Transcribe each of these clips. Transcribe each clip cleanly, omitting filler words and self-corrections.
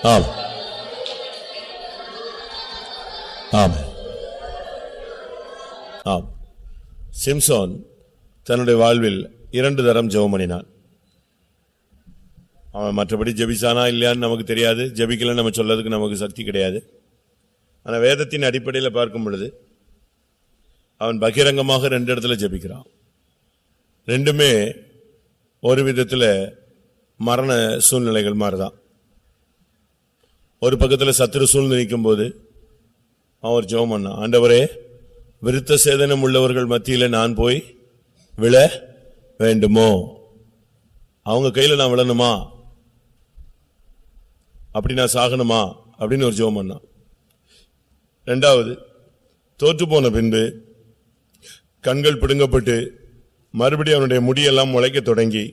ஆம் ஆம் ஆம். சிம்சோன் தன்னுடைய வாழ்வில் 2 தரம் ஜெபம் பண்ணினான். அவன் மற்றபடி ஜெபிச்சானா இல்லையான்னு நமக்கு தெரியாது, ஜெபிக்கலன்னு நம்ம சொல்லறதுக்கு நமக்கு சக்தி கிடையாது. ஆனால் வேதத்தின் அடிப்படையில் பார்க்கும் பொழுது அவன் பகிரங்கமாக 2 இடத்துல ஜெபிக்கிறான். ரெண்டுமே ஒரு விதத்தில் மரண சூழ்நிலைகள் மாதிரிதான். ஒரு பக்கத்தில் சத்துரு சூழ்ந்து நிற்கும் போது அவர் ஜெபம் பண்ணான், ஆண்டவரே விருத்த சேதனம் உள்ளவர்கள் மத்தியில் நான் போய் விழ வேண்டுமோ, அவங்க கையில் நான் விழணுமா, அப்படி நான் சாகணுமா அப்படின்னு ஒரு ஜெபம் பண்ணான். 2வது, தோற்று போன பின்பு கண்கள் பிடுங்கப்பட்டு மறுபடியும் அவனுடைய முடியெல்லாம் முளைக்க தொடங்கி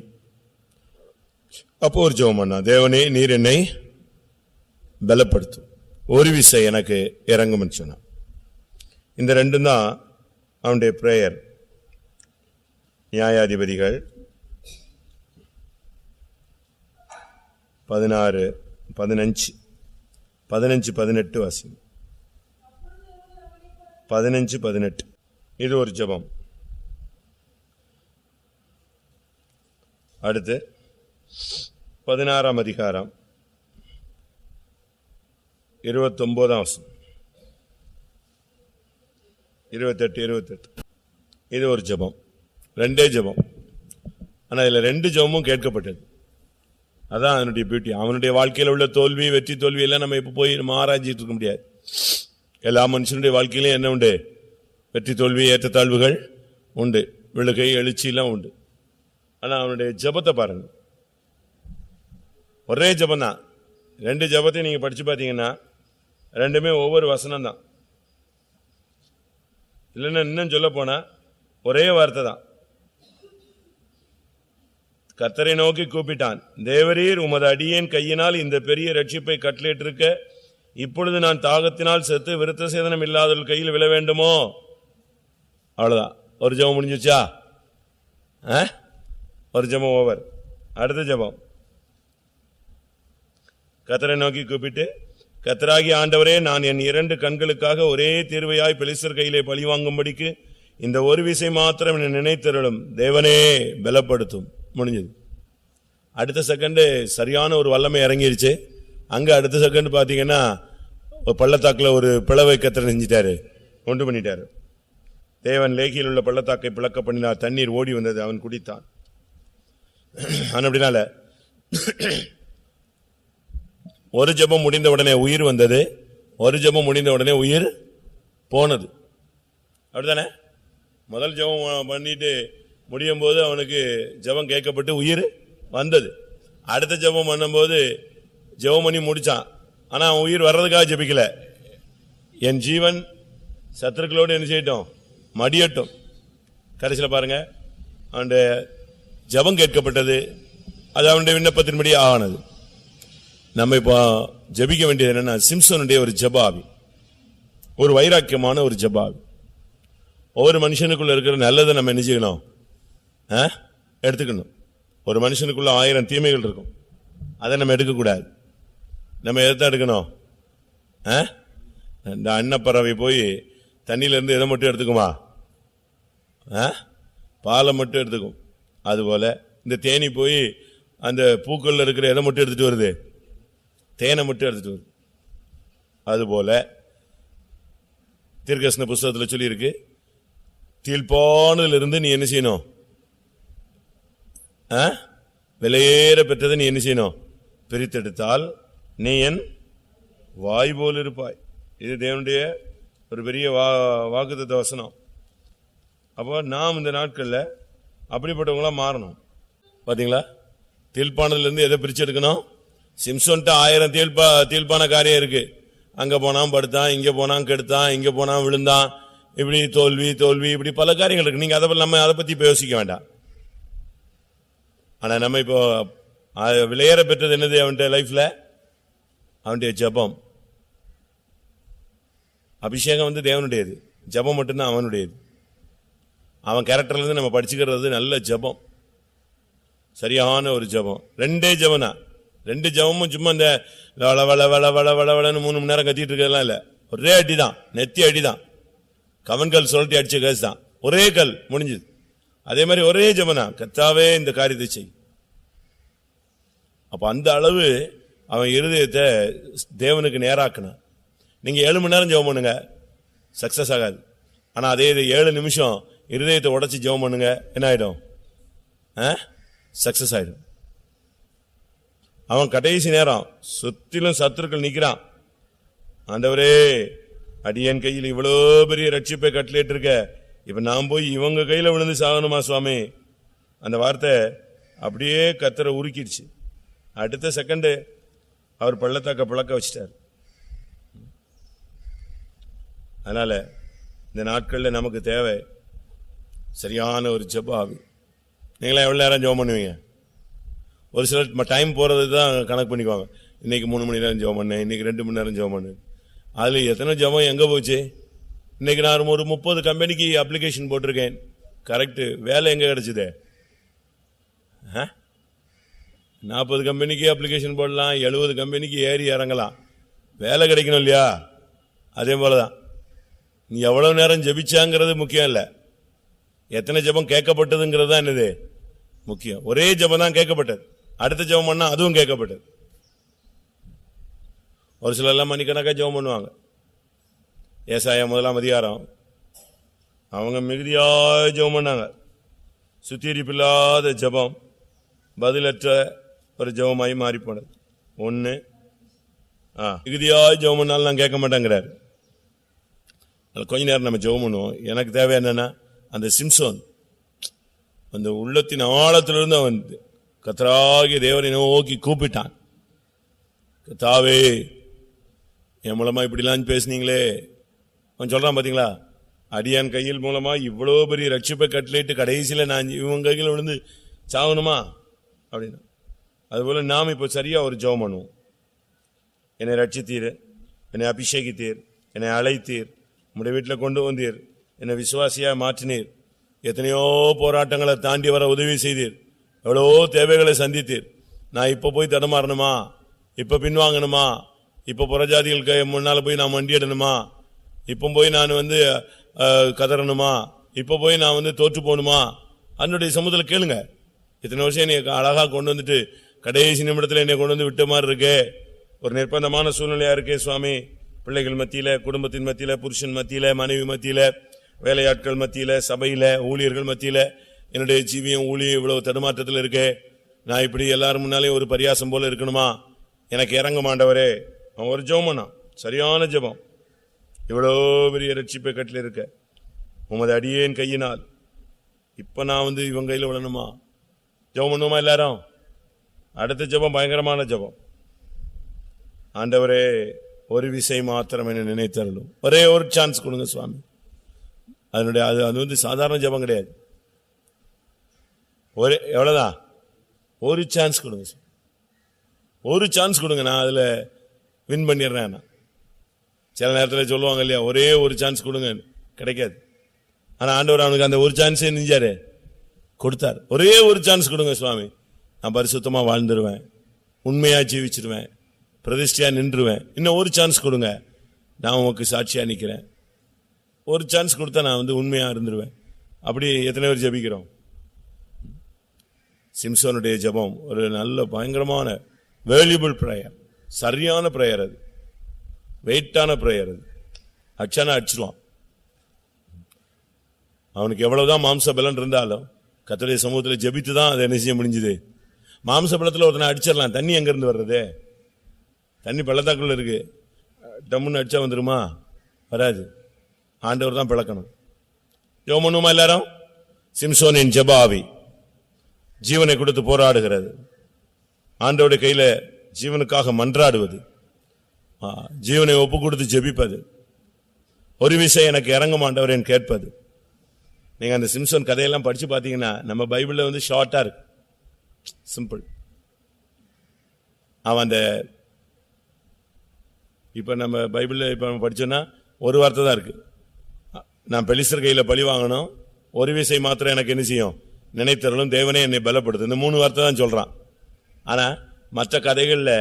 அப்போ ஒரு ஜெபம் பண்ணான், தேவனே நீர் என்னை பலப்படுத்தும், ஒரு விசை எனக்கு இறங்கும்னு சொன்னான். இந்த 2 தான் அவனுடைய பிரேயர். நியாயாதிபதிகள் 16:15-18 வாசி. 15-18 இது ஒரு ஜெபம். அடுத்து 16ஆம் அதிகாரம் 29ஆம் வசனம், 28 இது ஒரு ஜெபம். 2 ஜெபம். ஆனா இதுல 2 ஜெபமும் கேட்கப்பட்டது. அதான் அவனுடைய பியூட்டி. அவனுடைய வாழ்க்கையில் உள்ள தோல்வி வெற்றி தோல்வி எல்லாம் நம்ம இப்ப போய் நம்ம ஆராய்ச்சிட்டு இருக்க முடியாது. எல்லா மனுஷனுடைய வாழ்க்கையிலும் என்ன உண்டு? வெற்றி தோல்வி ஏற்றத்தாழ்வுகள் உண்டு, விழுகை எழுச்சி எல்லாம் உண்டு. ஆனா அவனுடைய ஜெபத்தை பாருங்க, ஒரே ஜெபம் தான். 2 ஜெபத்தை நீங்க படிச்சு பார்த்தீங்கன்னா 2மே ஒவ்வொரு வசனம் தான். இல்லைன்னா இன்னும் சொல்ல போனா ஒரே வார்த்தை தான். கர்த்தரை நோக்கி கூப்பிட்டான், தேவரீர் உமது அடியேன் கையினால் இந்த பெரிய ரட்சிப்பை கட்டளையிட்டிருக்க, இப்பொழுது நான் தாகத்தினால் செத்து விருத்த சேதனம் இல்லாதவர்கள் கையில் விழ வேண்டுமோ? அவ்வளவுதான். ஒரு ஜெபம் முடிஞ்சுச்சா? ஒரு ஜெபம் ஓவர். அடுத்த ஜெபம், கர்த்தரை நோக்கி கூப்பிட்டு, கர்த்தராகிய ஆண்டவரே, நான் என் 2 கண்களுக்காக ஒரே தீர்வையாய் பெலிஸ்தர் கையிலே பழி வாங்கும்படிக்கு இந்த ஒரு விசை மாத்திரம் என்னை நினைத்தருளும், தேவனே பலப்படுத்தும். முடிஞ்சது. அடுத்த செகண்ட் சரியான ஒரு வல்லமை இறங்கிருச்சு. அங்க அடுத்த செகண்ட் பாத்தீங்கன்னா பள்ளத்தாக்குல ஒரு பிளவை கர்த்தர் செஞ்சிட்டாரு, உண்டு பண்ணிட்டாரு. தேவன் லேகியில் உள்ள பள்ளத்தாக்கை பிளக்க பண்ணினார், தண்ணீர் ஓடி வந்தது, அவன் குடித்தான். அப்படினால ஒரு ஜெபம் முடிந்த உடனே உயிர் வந்தது, ஒரு ஜெபம் முடிந்த உடனே உயிர் போனது. அப்படித்தானே? முதல் ஜெபம் பண்ணிட்டு முடியும் போது அவனுக்கு ஜெபம் கேட்கப்பட்டு உயிர் வந்தது. அடுத்த ஜெபம் பண்ணும்போது ஜெபம் பண்ணி முடிச்சான், ஆனா அவன் உயிர் வர்றதுக்காக ஜெபிக்கல. என் ஜீவன் சத்துருக்களோடு என்ன செய்யட்டும்? மடியட்டும். கடைசியில் பாருங்க, அவனுடைய ஜெபம் கேட்கப்பட்டது, அது அவனுடைய விண்ணப்பத்தின்படி ஆனது. நம்ம இப்போ ஜெபிக்க வேண்டியது என்னன்னா, சிம்சோனுடைய ஒரு ஜெபாவி, ஒரு வைராக்கியமான ஒரு ஜெபாவி. ஒவ்வொரு மனுஷனுக்குள்ள இருக்கிற நல்லதை நம்ம என்ன செய்யணும்? எடுத்துக்கணும். ஒரு மனுஷனுக்குள்ள 1000 தீமைகள் இருக்கும், அதை நம்ம எடுக்கக்கூடாது. நம்ம எதை எடுக்கணும்? இந்த அன்னப்பறவை போய் தண்ணியிலிருந்து எதை மட்டும் எடுத்துக்குமா? பாலை மட்டும் எடுத்துக்கும். அதுபோல இந்த தேனி போய் அந்த பூக்கள்ல இருக்கிற எதை மட்டும் எடுத்துட்டு வருது? தேனை மட்டும் எடுத்துட்டு வருது. அதுபோல தீர்க்கதரிசன புஸ்தகத்தில் சொல்லி இருக்கு, தீழ்ப்பானதிலிருந்து நீ என்ன செய்யணும்? விலையேற பெற்றதை நீ என்ன செய்யணும்? பிரித்தெடுத்தால் நீ என் வாய் போல் இருப்பாய். இது தேவனுடைய ஒரு பெரிய வாக்குத்தத்த வசனம். அப்போ நாம் இந்த நாட்கள்ல அப்படிப்பட்டவங்களா மாறணும். பாத்தீங்களா? தீழ்ப்பானதிலிருந்து எதை பிரிச்சு எடுக்கணும்? சிம்சோன்ட்ட 1000 தீழ்ப்பான காரியம் இருக்கு. அங்க போனான் படுத்தான், இங்க போனான் கெடுத்தான், இங்க போனான் விழுந்தான், இப்படி தோல்வி இப்படி பல காரியங்கள் இருக்கு. நீங்க நம்ம அதை பத்தி யோசிக்க வேண்டாம். ஆனா நம்ம இப்போ விலையேற பெற்றது என்னது? அவனுடைய லைஃப்ல அவனுடைய ஜெபம். அபிஷேகம் தேவனுடையது, ஜெபம் மட்டும்தான் அவனுடையது. அவன் கேரக்டர்ல இருந்து நம்ம படிச்சுக்கிறது நல்ல ஜெபம், சரியான ஒரு ஜெபம். 2 ஜெபம் தான். 2 ஜெபமும் சும்மா இந்த வள வள வள வள வள வளன்னு 3 மணி நேரம் கத்திட்டு இருக்கிறதெல்லாம் இல்ல. ஒரே அடிதான், நெத்தி அடிதான், கவன்கல் சொல்லிட்டு அடிச்ச கேஸ் தான், ஒரே கல் முடிஞ்சது. அதே மாதிரி ஒரே ஜெபம் தான், கர்த்தாவே இந்த காரியத்தை செய். அப்ப அந்த அளவு அவன் இருதயத்தை தேவனுக்கு நேராக்கணும். நீங்க 7 மணி நேரம் ஜெபம் பண்ணுங்க, சக்சஸ் ஆகாது. ஆனா அதே 7 நிமிஷம் இருதயத்தை உடைச்சு ஜெபம் பண்ணுங்க, என்ன ஆயிடும்? சக்சஸ் ஆயிடும். அவன் கடைசி நேரம் சுத்திலும் சத்துருக்கள் நிக்கிறான். ஆண்டவரே, அடியன் கையில் இவ்வளோ பெரிய ரட்சிப்பை கட்டளையிட்டு இருக்க, இப்ப நான் போய் இவங்க கையில விழுந்து சாகணுமா சுவாமி? அந்த வார்த்தை அப்படியே கர்த்தரை உருக்கிடுச்சு. அடுத்த செகண்ட் அவர் பள்ளத்தாக்க பிளக்க வச்சிட்டார். அதனால இந்த நாட்கள்ல நமக்கு தேவை சரியான ஒரு ஜெப ஆவி. நீங்களா எவ்வளவு நேரம் ஜெபம் பண்ணுவீங்க? ஒரு சிலர் டைம் போறது தான் கணக்கு பண்ணிக்குவாங்க. இன்னைக்கு 3 மணி நேரம் ஜெபம் பண்ணேன், இன்னைக்கு 2 மணி நேரம் ஜெபம் பண்ணேன். அதுல எத்தனை ஜெபம் எங்க போச்சு? இன்னைக்கு நான் ஒரு 30 கம்பெனிக்கு அப்ளிகேஷன் போட்டிருக்கேன். கரெக்ட், வேலை எங்க கிடைச்சது? 40 கம்பெனிக்கு அப்ளிகேஷன் போடலாம், 70 கம்பெனிக்கு ஏறி இறங்கலாம், வேலை கிடைக்கணும் இல்லையா? அதே போலதான் நீ எவ்வளவு நேரம் ஜெபிச்சாங்கிறது முக்கியம் இல்ல, எத்தனை ஜெபம் கேட்கப்பட்டதுங்கிறது தான் என்னது முக்கியம். ஒரே ஜெபம் தான் கேட்கப்பட்டது, அடுத்த ஜெபம் பண்ணா அதுவும் கேட்கப்பட்டது. ஒரு சில எல்லாம் மணிக்கணக்கா ஜெபம் பண்ணுவாங்க. ஏசாயா 1ஆம் அதிகாரம் அவங்க மிகுதியாக ஜெபம் பண்ணாங்க. சுத்திகரிப்பில்லாத ஜெபம் பதிலற்ற ஒரு ஜெபமாய் மாறி போனது. ஒண்ணு மிகுதியாக ஜெபம் பண்ணாலும் நான் கேட்க மாட்டேங்கிறாரு. கொஞ்ச நேரம் நம்ம ஜெபம் பண்ணுவோம். எனக்கு தேவை என்னன்னா, அந்த சிம்சோன் அந்த உள்ளத்தின் ஆழத்திலிருந்து அவன் கர்த்தராகிய தேவனை நோக்கி கூப்பிட்டான். கர்த்தாவே, என் மூலமா இப்படிலாம் பேசுனீங்களே. அவன் சொல்றான் பாத்தீங்களா, அடியான் கையில் மூலமா இவ்வளவு பெரிய ரட்சிப்பை கட்டளையிட்டு கடைசியில நான் இவங்க கையில் விழுந்து சாகணுமா அப்படின்னு. அதுபோல நாம் இப்ப சரியா ஒரு ஜெபம் பண்ணுவோம். என்னை ரட்சித்தீர், என்னை அபிஷேகித்தீர், என்னை அழைத்தீர், உங்களுடைய வீட்டில் கொண்டு வந்தீர், என்னை விசுவாசியா மாற்றினீர், எத்தனையோ போராட்டங்களை தாண்டி வர உதவி செய்தீர், எவ்வளோ தேவைகளை சந்தித்தீர். நான் இப்ப போய் தடமாறணுமா? இப்ப பின்வாங்கணுமா? இப்ப புறஜாதிகளுக்கு முன்னால போய் நான் மண்டியிடணுமா? இப்ப போய் நான் கதறணுமா? இப்ப போய் நான் தோற்று போகணுமா? அதனுடைய சமூகத்தில் கேளுங்க. இத்தனை வருஷம் என்னை அழகா கொண்டு வந்துட்டு கடைசி நிமிடத்தில் என்னை கொண்டு வந்து விட்ட மாதிரி இருக்கே, ஒரு நிர்பந்தமான சூழ்நிலையா இருக்கே சுவாமி. பிள்ளைகள் மத்தியில, குடும்பத்தின் மத்தியில, புருஷன் மத்தியில, மனைவி மத்தியில, வேலையாட்கள் மத்தியில, சபையில, ஊழியர்கள் மத்தியில என்னுடைய ஜீவியம் ஊழியம் இவ்வளவு தடுமாற்றத்தில் இருக்கே, நான் இப்படி எல்லாரும் முன்னாலே ஒரு பரியாசம் போல இருக்கணுமா? எனக்கு இறங்க மாண்டவரே. அவன் ஒரு ஜெபம் பண்ணான், சரியான ஜெபம். இவ்வளோ பெரிய ரட்சிப்பை கட்டில இருக்க உமது அடியேன் கையினால் இப்ப நான் இவங்க கையில விடணுமா? ஜெபம் பண்ணுவோமா எல்லாரும்? அடுத்த ஜெபம் பயங்கரமான ஜெபம். ஆண்டவரே, ஒரு விசை மாத்திரம் என்ன நினைத்தருளும், ஒரே ஒரு சான்ஸ் கொடுங்க சுவாமி. அதனுடைய அது சாதாரண ஜெபம் கிடையாது. எவ்வளவுதான்? ஒரு சான்ஸ் கொடுங்க, ஒரு சான்ஸ் கொடுங்க, நான் அதுல வின் பண்ணிடுறேன். சில நேரத்தில் சொல்லுவாங்க இல்லையா, ஒரே ஒரு சான்ஸ் கொடுங்க, கிடைக்காது. ஆனா ஆண்டவர் அவனுக்கு அந்த ஒரு சான்ஸே நெஞ்சாரு கொடுத்தார். ஒரே ஒரு சான்ஸ் கொடுங்க சுவாமி, நான் பரிசுத்தமா வாழ்ந்துருவேன், உண்மையா ஜீவிச்சிருவேன், பிரதிஷ்டையா நின்றுவேன். இன்னும் ஒரு சான்ஸ் கொடுங்க, நான் உங்களுக்கு சாட்சியா நிக்கிறேன். ஒரு சான்ஸ் கொடுத்தா நான் உண்மையா இருந்துருவேன். அப்படி எத்தனை பேர் ஜெபிக்கிறோம்? சிம்சோனுடைய ஜெபம் ஒரு நல்ல பயங்கரமான வேல்யூபிள் பிரேயர், சரியான பிரேயர், அது வெயிட்டான பிரேயர். அது அச்சானா அடிச்சிருவான். அவனுக்கு எவ்வளவுதான் மாம்ச பலன் இருந்தாலும் கர்த்தருடைய சமூகத்தில் ஜெபித்து தான் அதை என்ன செய்ய முடிஞ்சது. மாம்ச பலத்தில் ஒருத்தனை அடிச்சிடலாம், தண்ணி எங்க இருந்து வர்றது? தண்ணி பள்ளத்தாக்குள்ள இருக்கு, டம்முன்னு அடிச்சா வந்துருமா? வராது. ஆண்டவர் தான் பிளக்கணும். ஜெபம் பண்ணுமா எல்லாரும்? சிம்சோனின் ஜெப ஆவி ஜீவனை கொடுத்து போராடுகிறது. ஆண்டவருடைய கையில ஜீவனுக்காக மன்றாடுவது, ஜீவனை ஒப்பு கொடுத்து ஜெபிப்பது, ஒரு விஷயம் எனக்கு இறங்க மாண்டவரேன்னு கேட்பது. நீங்க அந்த சிம்சோன் கதையெல்லாம் படிச்சு பாத்தீங்கன்னா நம்ம பைபிள்ல ஷார்ட்டா இருக்கு, சிம்பிள். அவன் இப்ப நம்ம பைபிள்ல இப்ப படிச்சோன்னா ஒரு வார்த்தை தான் இருக்கு, நான் பெலிஸ்தர் கையில பழி வாங்கணும், ஒரு விசை மாத்திரம் எனக்கு என்ன செய்யும், நினைத்தருளும், தேவனே என்னை பலப்படுது. இந்த 3 வார்த்தை தான் சொல்றான். ஆனா மற்ற கதைகளில்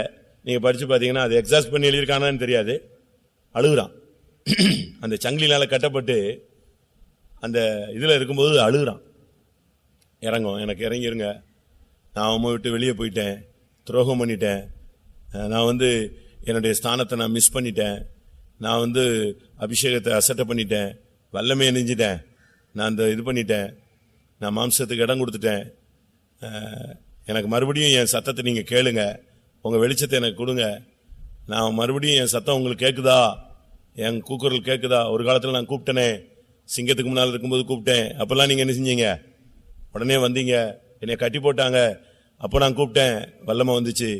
நீங்கள் படித்து பார்த்தீங்கன்னா அது எக்ஸாஸ்ட் பண்ணி எழுதியிருக்கானான்னு தெரியாது, அழுகுறான். அந்த சங்கிலினால் கட்டப்பட்டு அந்த இதில் இருக்கும்போது அழுகுறான். இறங்கும், எனக்கு இறங்கிருங்க, நான் அம்மா விட்டு வெளியே போயிட்டேன், துரோகம் பண்ணிட்டேன், நான் என்னுடைய ஸ்தானத்தை நான் மிஸ் பண்ணிட்டேன், நான் அபிஷேகத்தை அசட்டை பண்ணிட்டேன், வல்லமையை நெஞ்சிட்டேன், நான் இது பண்ணிட்டேன், நான் மாம்சத்துக்கு இடம் கொடுத்துட்டேன், எனக்கு மறுபடியும் என் சத்தத்தை நீங்கள் கேளுங்க, உங்கள் வெளிச்சத்தை எனக்கு கொடுங்க, நான் மறுபடியும் என் சத்தம் உங்களுக்கு கேட்குதா, என் கூக்குரல் கேட்குதா? ஒரு காலத்தில் நான் கூப்பிட்டேனே, சிங்கத்துக்கு முன்னால் இருக்கும்போது கூப்பிட்டேன், அப்போல்லாம் நீங்கள் என்ன செஞ்சீங்க? உடனே வந்தீங்க, என்னை கட்டி போட்டாங்க, அப்போ நான் கூப்பிட்டேன், வல்லமை வந்துச்சு.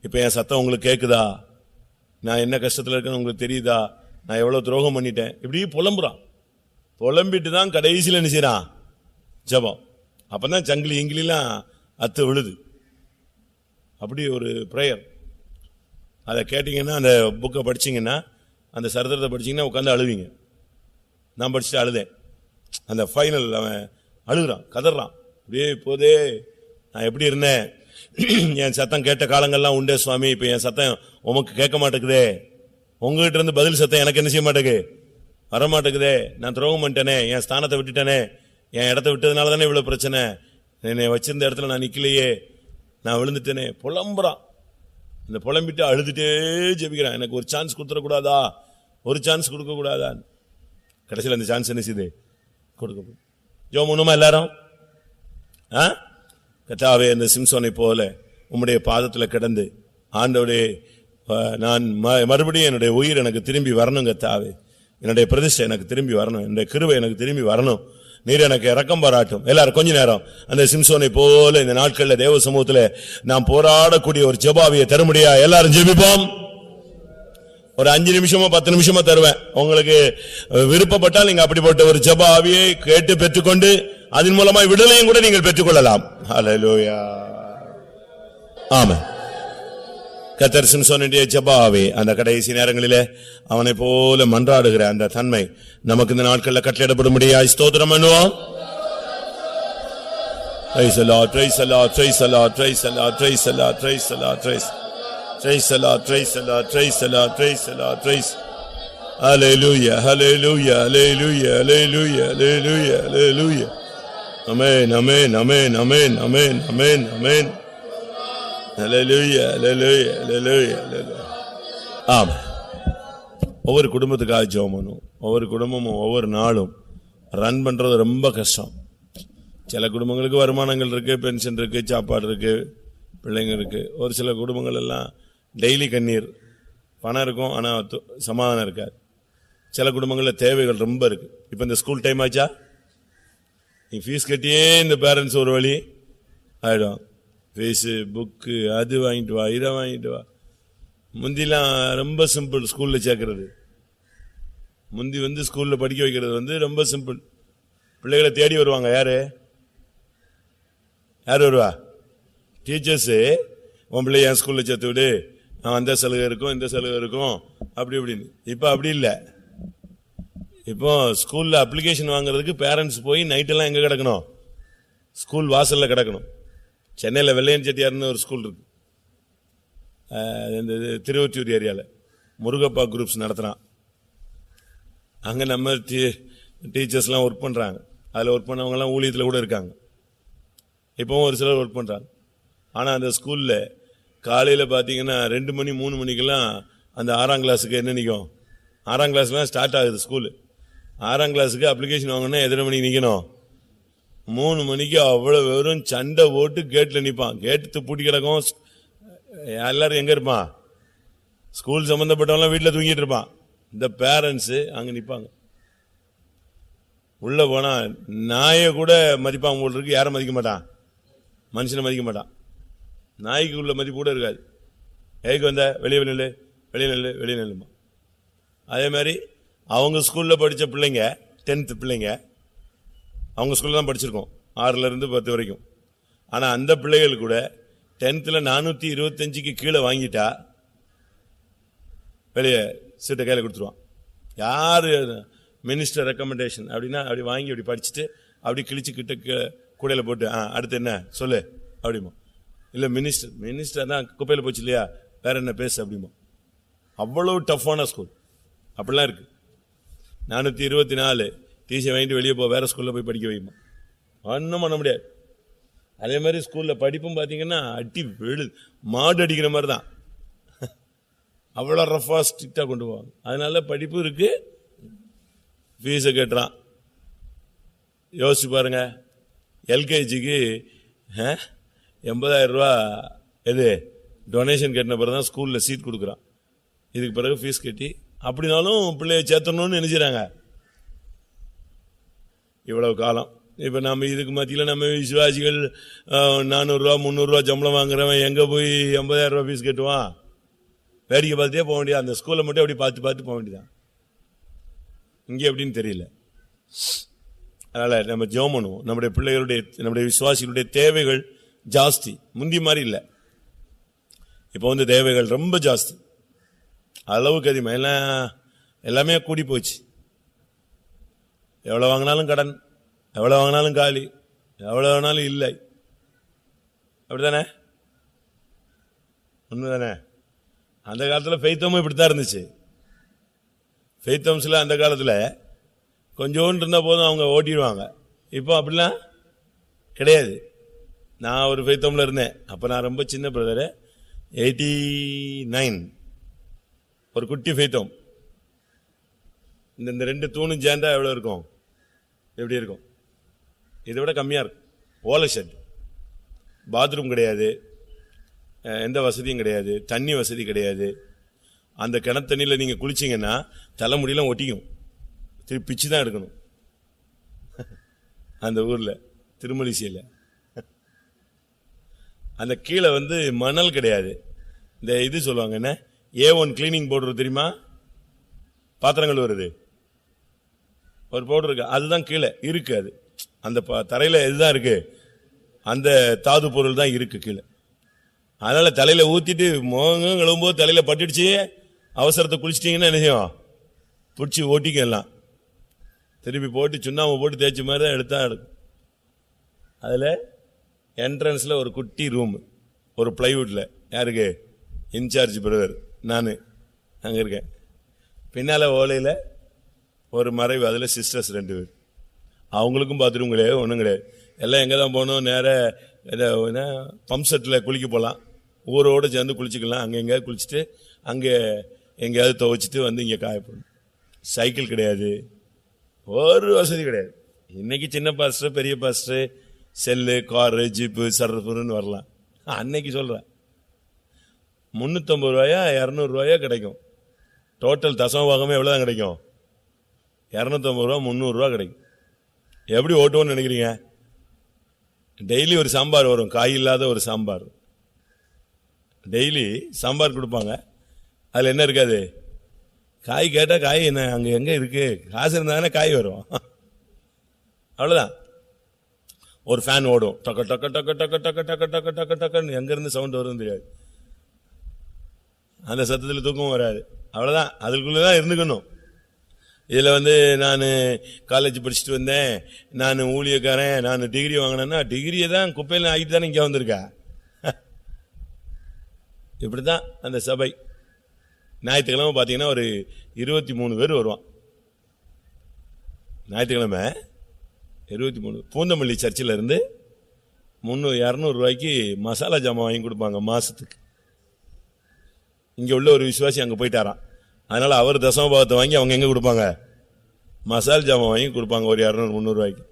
இப்போ என் சத்தம் உங்களுக்கு கேட்குதா? நான் என்ன கஷ்டத்தில் இருக்கேன்னு உங்களுக்கு தெரியுதா? நான் எவ்வளோ துரோகம் பண்ணிட்டேன். இப்படி புலம்புறான். புலம்பிட்டு தான் கடைசியில் என்ன செய்யறான்? ஜபம். அப்பதான் சங்கிலி இங்கிலாம் அத்து விழுது. அப்படி ஒரு பிரேயர். அதை கேட்டீங்கன்னா, அந்த புக்கை படிச்சீங்கன்னா, அந்த சரித்திரத்தை படிச்சீங்கன்னா உட்காந்து அழுவீங்க. நான் படிச்சுட்டு அழுதேன். அந்த ஃபைனல் அவன் அழுகுறான், கதறான். அப்படியே இப்போதே நான் எப்படி இருந்தேன், என் சத்தம் கேட்ட காலங்கள்லாம் உண்டே சுவாமி, இப்ப என் சத்தம் உமக்கு கேட்க மாட்டேங்குதே, உங்ககிட்ட இருந்து பதில் சத்தம் எனக்கு என்ன செய்ய மாட்டேங்குது, வரமாட்டேங்குதே, நான் துரோகம் பண்ணிட்டேனே, என் ஸ்தானத்தை விட்டுட்டேனே, என் இடத்த விட்டதுனால தானே இவ்வளவு பிரச்சனை, என்னை வச்சிருந்த இடத்துல நான் நிக்கலையே, நான் விழுந்துட்டேனே, புலம்புறான். இந்த புலம்பிட்டு அழுதுட்டே ஜெபிக்கிறான். எனக்கு ஒரு சான்ஸ் கொடுத்துடக்கூடாதா, ஒரு சான்ஸ் கொடுக்க கூடாதா? கடைசியில் அந்த சான்ஸ் என்ன செய்யுது? கொடுக்க. ஜெபம் பண்ணுமா எல்லாரும்? கர்த்தாவே, அந்த சிம்சோனை போல உம்முடைய பாதத்தில் கிடந்து, ஆண்டவரே, நான் மறுபடியும் என்னுடைய உயிர் எனக்கு திரும்பி வரணும் கர்த்தாவே, என்னுடைய பிரதிஷ்டை எனக்கு திரும்பி வரணும், என்னுடைய கிருபை எனக்கு திரும்பி வரணும், நீர் எனக்கு இரக்கம் பாராட்டும். எல்லாரும் கொஞ்ச நேரம் அந்த சிம்சோனை போல இந்த நாட்களில் தேவ சமூகத்தில் நாம் போராடக்கூடிய ஒரு ஜெபாவியை தர முடியா? எல்லாரும் ஜெபிப்போம். ஒரு 5 நிமிஷமோ 10 நிமிஷமோ தருவேன். உங்களுக்கு விருப்பப்பட்டால் நீங்க அப்படிப்பட்ட ஒரு ஜெபாவியை கேட்டு பெற்றுக்கொண்டு அதன் மூலமா விடுதலையும் கூட நீங்கள் பெற்றுக்கொள்ளலாம். ஹல்லேலூயா. ஆமென். கர்த்தர் சிம்சோனுடைய ஜெபாவே, அந்த கடைசி நேரங்களிலே அவனை போல மன்றாடுகிற அந்த தன்மை நமக்கு இந்த நாட்களில் கட்டளையிடப்படும்படியாய் ஸ்தோத்திரம் பண்ணுவோம். Praise the Lord, praise the Lord, praise the Lord, praise the Lord, praise the Lord, praise the Lord, praise the Lord, praise the Lord, praise the Lord, praise the Lord, praise. Hallelujah, hallelujah, hallelujah, hallelujah, hallelujah, hallelujah. Amen, amen, amen, amen, amen, amen, amen. Hallelujah, hallelujah, hallelujah, hallelujah. ஆமென். ஒவ்வொரு குடும்பத்துக்காக ஜெபம் பண்ணுவோம். ஒவ்வொரு குடும்பமும் ஒவ்வொரு நாளும் run பண்றது ரொம்ப கஷ்டம். சில குடும்பங்களுக்கு வருமானங்கள் இருக்கு, பென்ஷன் இருக்கு, சாப்பாடு இருக்கு, பிள்ளைங்க இருக்கு. ஒரு சில குடும்பங்கள் எல்லாம் டெய்லி கண்ணீர், பணம் இருக்கும் ஆனா சமாதானம் இருக்காது. சில குடும்பங்களில் தேவைகள் ரொம்ப இருக்கு. இப்ப இந்த ஸ்கூல் டைம் ஆச்சா, நீ ஃபீஸ் கட்டியே இந்த பேரண்ட்ஸ் ஒரு வழி ஆயிடும். ஃபீஸு, புக்கு, அது வாங்கிட்டு வா, இதை வாங்கிட்டு வா. முந்திலாம் ரொம்ப சிம்பிள் ஸ்கூல்ல சேர்க்கறது. முந்தி ஸ்கூல்ல படிக்க வைக்கிறது ரொம்ப சிம்பிள். பிள்ளைகளை தேடி வருவாங்க. யாரு வருவா? டீச்சர்ஸு. உன் பிள்ளை என் ஸ்கூல்ல சேர்த்து விடு, அந்த சலுகை இருக்கும், இந்த சலுகை இருக்கும், அப்படி இப்படின்னு. இப்போ அப்படி இல்லை. இப்போ ஸ்கூல்ல அப்ளிகேஷன் வாங்குறதுக்கு பேரண்ட்ஸ் போய் நைட்டெல்லாம் எங்க கிடக்கணும்? ஸ்கூல் வாசல்ல கிடக்கணும். சென்னையில் வெள்ளையன் செட்டியார்னு ஒரு ஸ்கூல் இருக்கு, இந்த திருவொற்றியூர் ஏரியாவில் முருகப்பா குரூப்ஸ் நடத்துகிறான். அங்கே நம்ம டீச்சர்ஸ்லாம் ஒர்க் பண்ணுறாங்க. அதில் ஒர்க் பண்ணவங்கலாம் ஊழியத்தில் கூட இருக்காங்க. இப்போவும் ஒரு சிலர் ஒர்க் பண்ணுறாங்க. ஆனால் அந்த ஸ்கூலில் காலையில் பார்த்தீங்கன்னா 2 மணி 3 மணிக்கெல்லாம் அந்த 6ஆம் கிளாஸுக்கு என்ன நிற்கும்? 6ஆம் கிளாஸ்லாம் ஸ்டார்ட் ஆகுது ஸ்கூலு. 6ஆம் கிளாஸுக்கு அப்ளிகேஷன் வாங்கினா எத்தனை மணிக்கு நிற்கணும்? 3 மணிக்கு. அவ்வளோ வெறும் சண்டை ஓட்டு கேட்டில் நிற்பான். கேட்டு பூட்டி கிடக்கும். எல்லாரும் எங்கே இருப்பான்? ஸ்கூல் சம்மந்தப்பட்டவங்களாம் வீட்டில் தூங்கிட்டு இருப்பான். இந்த பேரண்ட்ஸு அங்கே நிற்பாங்க. உள்ளே போனால் நாயை கூட மதிப்பாங்க போல் இருக்கு. யாரை மதிக்க மாட்டான்? மனுஷனை மதிக்க மாட்டான். நாய்க்கு உள்ள மதிப்பு கூட இருக்காது. எதுக்கு வந்த? வெளியே நெல்லு, வெளியே நெல்லு, வெளியே நெல்லுமா. அதே மாதிரி அவங்க ஸ்கூலில் படித்த பிள்ளைங்க, 10th பிள்ளைங்க, அவங்க ஸ்கூலில் தான் படிச்சிருக்கோம் 6லேருந்து 10 வரைக்கும். ஆனால் அந்த பிள்ளைகள் கூட 10th 425க்கு கீழே வாங்கிட்டா வெளியே சீட்டை கையில் கொடுத்துருவான். யார் மினிஸ்டர் ரெக்கமெண்டேஷன் அப்படின்னா அப்படி வாங்கி அப்படி படிச்சுட்டு அப்படி கிழிச்சு கிட்ட கூடையில் போட்டு அடுத்து என்ன சொல்லு அப்படிமா. இல்லை மினிஸ்டர் தான் குப்பையில் போச்சு இல்லையா, வேற என்ன பேசு அப்படிமா. அவ்வளவு டஃப்பான ஸ்கூல் அப்படிலாம் இருக்கு. 424 டிசி வாங்கிட்டு வெளியே வேற ஸ்கூல்ல போய் படிக்க வைமா, ஒன்றும் பண்ண முடியாது. அதே மாதிரி ஸ்கூல்ல படிப்பும் பார்த்தீங்கன்னா அடி வெளு மாடு அடிக்கிற மாதிரி தான், அவ்வளோ ரஃபா ஸ்ட்ரிக்டா கொண்டு போவாங்க. அதனால படிப்பு இருக்கு, ஃபீஸை கட்டுறான். யோசிச்சு பாருங்க, எல்கேஜிக்கு 80,000 ரூபா எது டொனேஷன் கட்டின பிறகு தான் ஸ்கூலில் சீட் கொடுக்குறான். இதுக்கு பிறகு ஃபீஸ் கட்டி அப்படினாலும் பிள்ளைய சேர்த்தணும்னு நினைச்சுறாங்க. இவ்வளவு காலம் இப்போ நம்ம இதுக்கு மத்தியில் நம்ம விசுவாசிகள் 400 ரூபா 300 ரூபா சம்பளம் வாங்குறவன் எங்கே போய் 80,000 ரூபா ஃபீஸ் கட்டுவான்? வேடிக்கை பார்த்துட்டே போக வேண்டியது, அந்த ஸ்கூலை மட்டும் அப்படி பார்த்து பார்த்து போக வேண்டியதான். இங்கே எப்படின்னு தெரியல. அதனால நம்ம ஜெபம் பண்ணுவோம். நம்முடைய பிள்ளைகளுடைய நம்முடைய விசுவாசிகளுடைய தேவைகள் ஜாஸ்தி, முந்தி மாதிரி இல்லை. இப்போ வந்து தேவைகள் ரொம்ப ஜாஸ்தி, அளவுக்கு அதிகமாக எல்லாமே கூடி போச்சு. எவ்வளோ வாங்கினாலும் கடன், எவ்வளோ வாங்கினாலும் காலி, எவ்வளோ வேணாலும் இல்லை. அப்படித்தானே? உண்மைதானே? அந்த காலத்தில் ஃபெய்த்தமும் இப்படித்தான் இருந்துச்சு. ஃபெய்த்தம்ஸில் அந்த காலத்தில் கொஞ்சோண்டு இருந்தால் போதும் அவங்க ஓட்டிடுவாங்க. இப்போ அப்படிலாம் கிடையாது. நான் ஒரு ஃபெய்த்தமில் இருந்தேன், அப்போ நான் ரொம்ப சின்ன பிரதரு, 89, ஒரு குட்டி ஃபெய்த்தம். இந்த 2 தூணும் சேர்ந்தா எவ்வளோ இருக்கும்? எப்படி இருக்கும்? இதை விட கம்மியாக இருக்கும். ஓலை ஷெட், பாத்ரூம் கிடையாது, எந்த வசதியும் கிடையாது, தண்ணி வசதி கிடையாது. அந்த கிணத்து தண்ணியில் நீங்கள் குளிச்சிங்கன்னா தலைமுடியெல்லாம் ஒட்டிக்கும், திருப்பி பிச்சு தான் எடுக்கணும். அந்த ஊரில் திருமலிசையில் அந்த கீழே வந்து மணல் கிடையாது. இந்த இது சொல்லுவாங்க என்ன, A1 கிளீனிங் பவுடர் தெரியுமா? பாத்திரங்கள் வருது ஒரு பவுடர் இருக்கு, அதுதான் கீழே இருக்கு. அது அந்த தரையில் இதுதான் இருக்கு, அந்த தாது பொருள் தான் இருக்கு கீழே. அதனால தலையில ஊத்திட்டு முகம் கழுவும்போது தலையில பட்டுடுச்சு, அவசரத்தை குளிச்சிட்டீங்கன்னா என்ன செய்யும்? பிடிச்சி ஓட்டிக்கலாம். திருப்பி போட்டு சுண்ணாம்பு போட்டு தேய்ச்சி மாதிரி தான் எடுத்தா எடுக்கும். அதில் என்ட்ரன்ஸில் ஒரு குட்டி ரூம், ஒரு பிளைவுட்ல. யாருக்கு? இன்சார்ஜ் பிரதர் நான் அங்கே இருக்கேன். பின்னால் ஓலையில் ஒரு மறைவு, அதில் சிஸ்டர்ஸ் 2 பேர். அவங்களுக்கும் பாத்ரூம் கிடையாது, ஒன்றும் கிடையாது. எல்லாம் எங்கே தான் போகணும்? நேராக பம்ப் செட்டில் குளிக்க போகலாம், ஊரோடு சேர்ந்து குளிச்சுக்கலாம். அங்கே எங்கேயாவது குளிச்சுட்டு அங்கே எங்கேயாவது துவைச்சிட்டு வந்து இங்கே காயப்படணும். சைக்கிள் கிடையாது, ஒரு வசதி கிடையாது. இன்னைக்கு சின்ன பாஸ்டர் பெரிய பாஸ்டர் செல்லு காரு ஜீப்பு சர்ஃபுன்னு வரலாம். அன்னைக்கு சொல்கிறேன் 350 ரூபாயா 200 ரூபாயா கிடைக்கும். டோட்டல் தசமபாகமே எவ்வளோ தான் கிடைக்கும்? 250 ரூபா 300 ரூபா கிடைக்கும். எப்படி ஓட்டுவோன்னு நினைக்கிறீங்க? டெய்லி ஒரு சாம்பார் வரும், காய் இல்லாத ஒரு சாம்பார். டெய்லி சாம்பார் கொடுப்பாங்க, அதில் என்ன இருக்காது? காய் கேட்டால் காய் என்ன அங்கே எங்கே இருக்கு? காசு இருந்தாங்கன்னா காய் வரும், அவ்வளோதான். ஒரு ஃபேன் ஓடும், டக்க டக்க டக்க டக்க டக்க டக்க டக்க டக்க டக்குன்னு எங்கேருந்து சவுண்ட் வரும்னு தெரியாது. அந்த சத்தத்தில் தூக்கம் வராது, அவ்வளோதான். அதுக்குள்ளே தான் இருந்துக்கணும். இதில் வந்து நான் காலேஜ் படிச்சுட்டு வந்தேன், நான் ஊழியக்காரன், நான் டிகிரி வாங்கினேன்னா டிகிரியை தான் குப்பையில் ஆகிட்டு தானே இங்கே வந்திருக்கா. இப்படி தான் அந்த சபை. ஞாயிற்றுக்கிழமை பார்த்தீங்கன்னா ஒரு 23 பேர் வருவான். ஞாயிற்றுக்கிழமை 23 பூந்தமல்லி சர்ச்சில் இருந்து 200 ரூபாய்க்கு மசாலா ஜாமான் வாங்கி கொடுப்பாங்க மாசத்துக்கு. இங்கே உள்ள ஒரு விசுவாசி அங்கே போயிட்டாராம், அதனால அவர் தசமபாகத்தை வாங்கி அவங்க எங்கே கொடுப்பாங்க? மசால் ஜாமான் வாங்கி கொடுப்பாங்க ஒரு 200-300 ரூபாய்க்கு.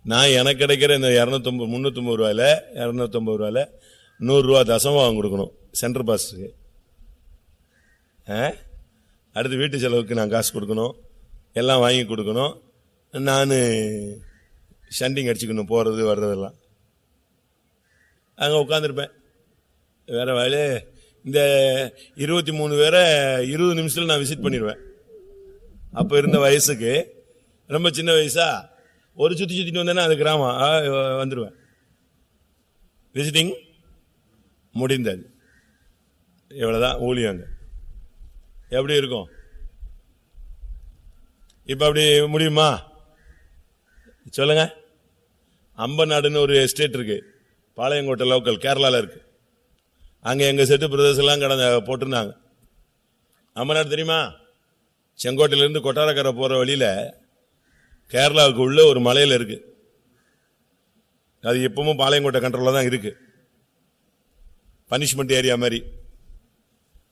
நான் எனக்கு கிடைக்கிற இந்த 350 ரூபாயில 250 ரூபாயில 100 ரூபா தசமபாகம் கொடுக்கணும் சென்ட்ரல் பாஸ்டருக்கு. அடுத்து வீட்டு செலவுக்கு நான் காசு கொடுக்கணும், எல்லாம் வாங்கி கொடுக்கணும். நான் ஷண்டிங் அடிச்சுக்கணும், போகிறது வர்றதெல்லாம். அங்கே உட்காந்துருப்பேன், வேற வேலை. இந்த 23 பேரை 20 நிமிஷத்தில் நான் விசிட் பண்ணிடுவேன். அப்போ இருந்த வயசுக்கு ரொம்ப சின்ன வயசா, ஒரு சுற்றிட்டு வந்தேன்னா அது கிராமம் வந்துடுவேன். விசிட்டிங் முடிந்தது, எவ்வளோதான் ஊழியங்க. எப்படி இருக்கும் இப்போ? அப்படி முடியுமா சொல்லுங்க? அம்பநாடுன்னு ஒரு எஸ்டேட் இருக்கு, பாளையங்கோட்டை லோக்கல், கேரளாவில் இருக்கு. அங்கே எங்கள் செட்டு பிரதர்ஸ் எல்லாம் போட்டிருந்தாங்க. அம்மநாடு தெரியுமா? செங்கோட்டையிலேருந்து கொட்டாரக்கரை போகிற வழியில் கேரளாவுக்கு உள்ள ஒரு மலையில் இருக்கு. அது எப்பவும் பாளையங்கோட்டை கண்ட்ரோலில் தான் இருக்கு. பனிஷ்மெண்ட் ஏரியா மாதிரி.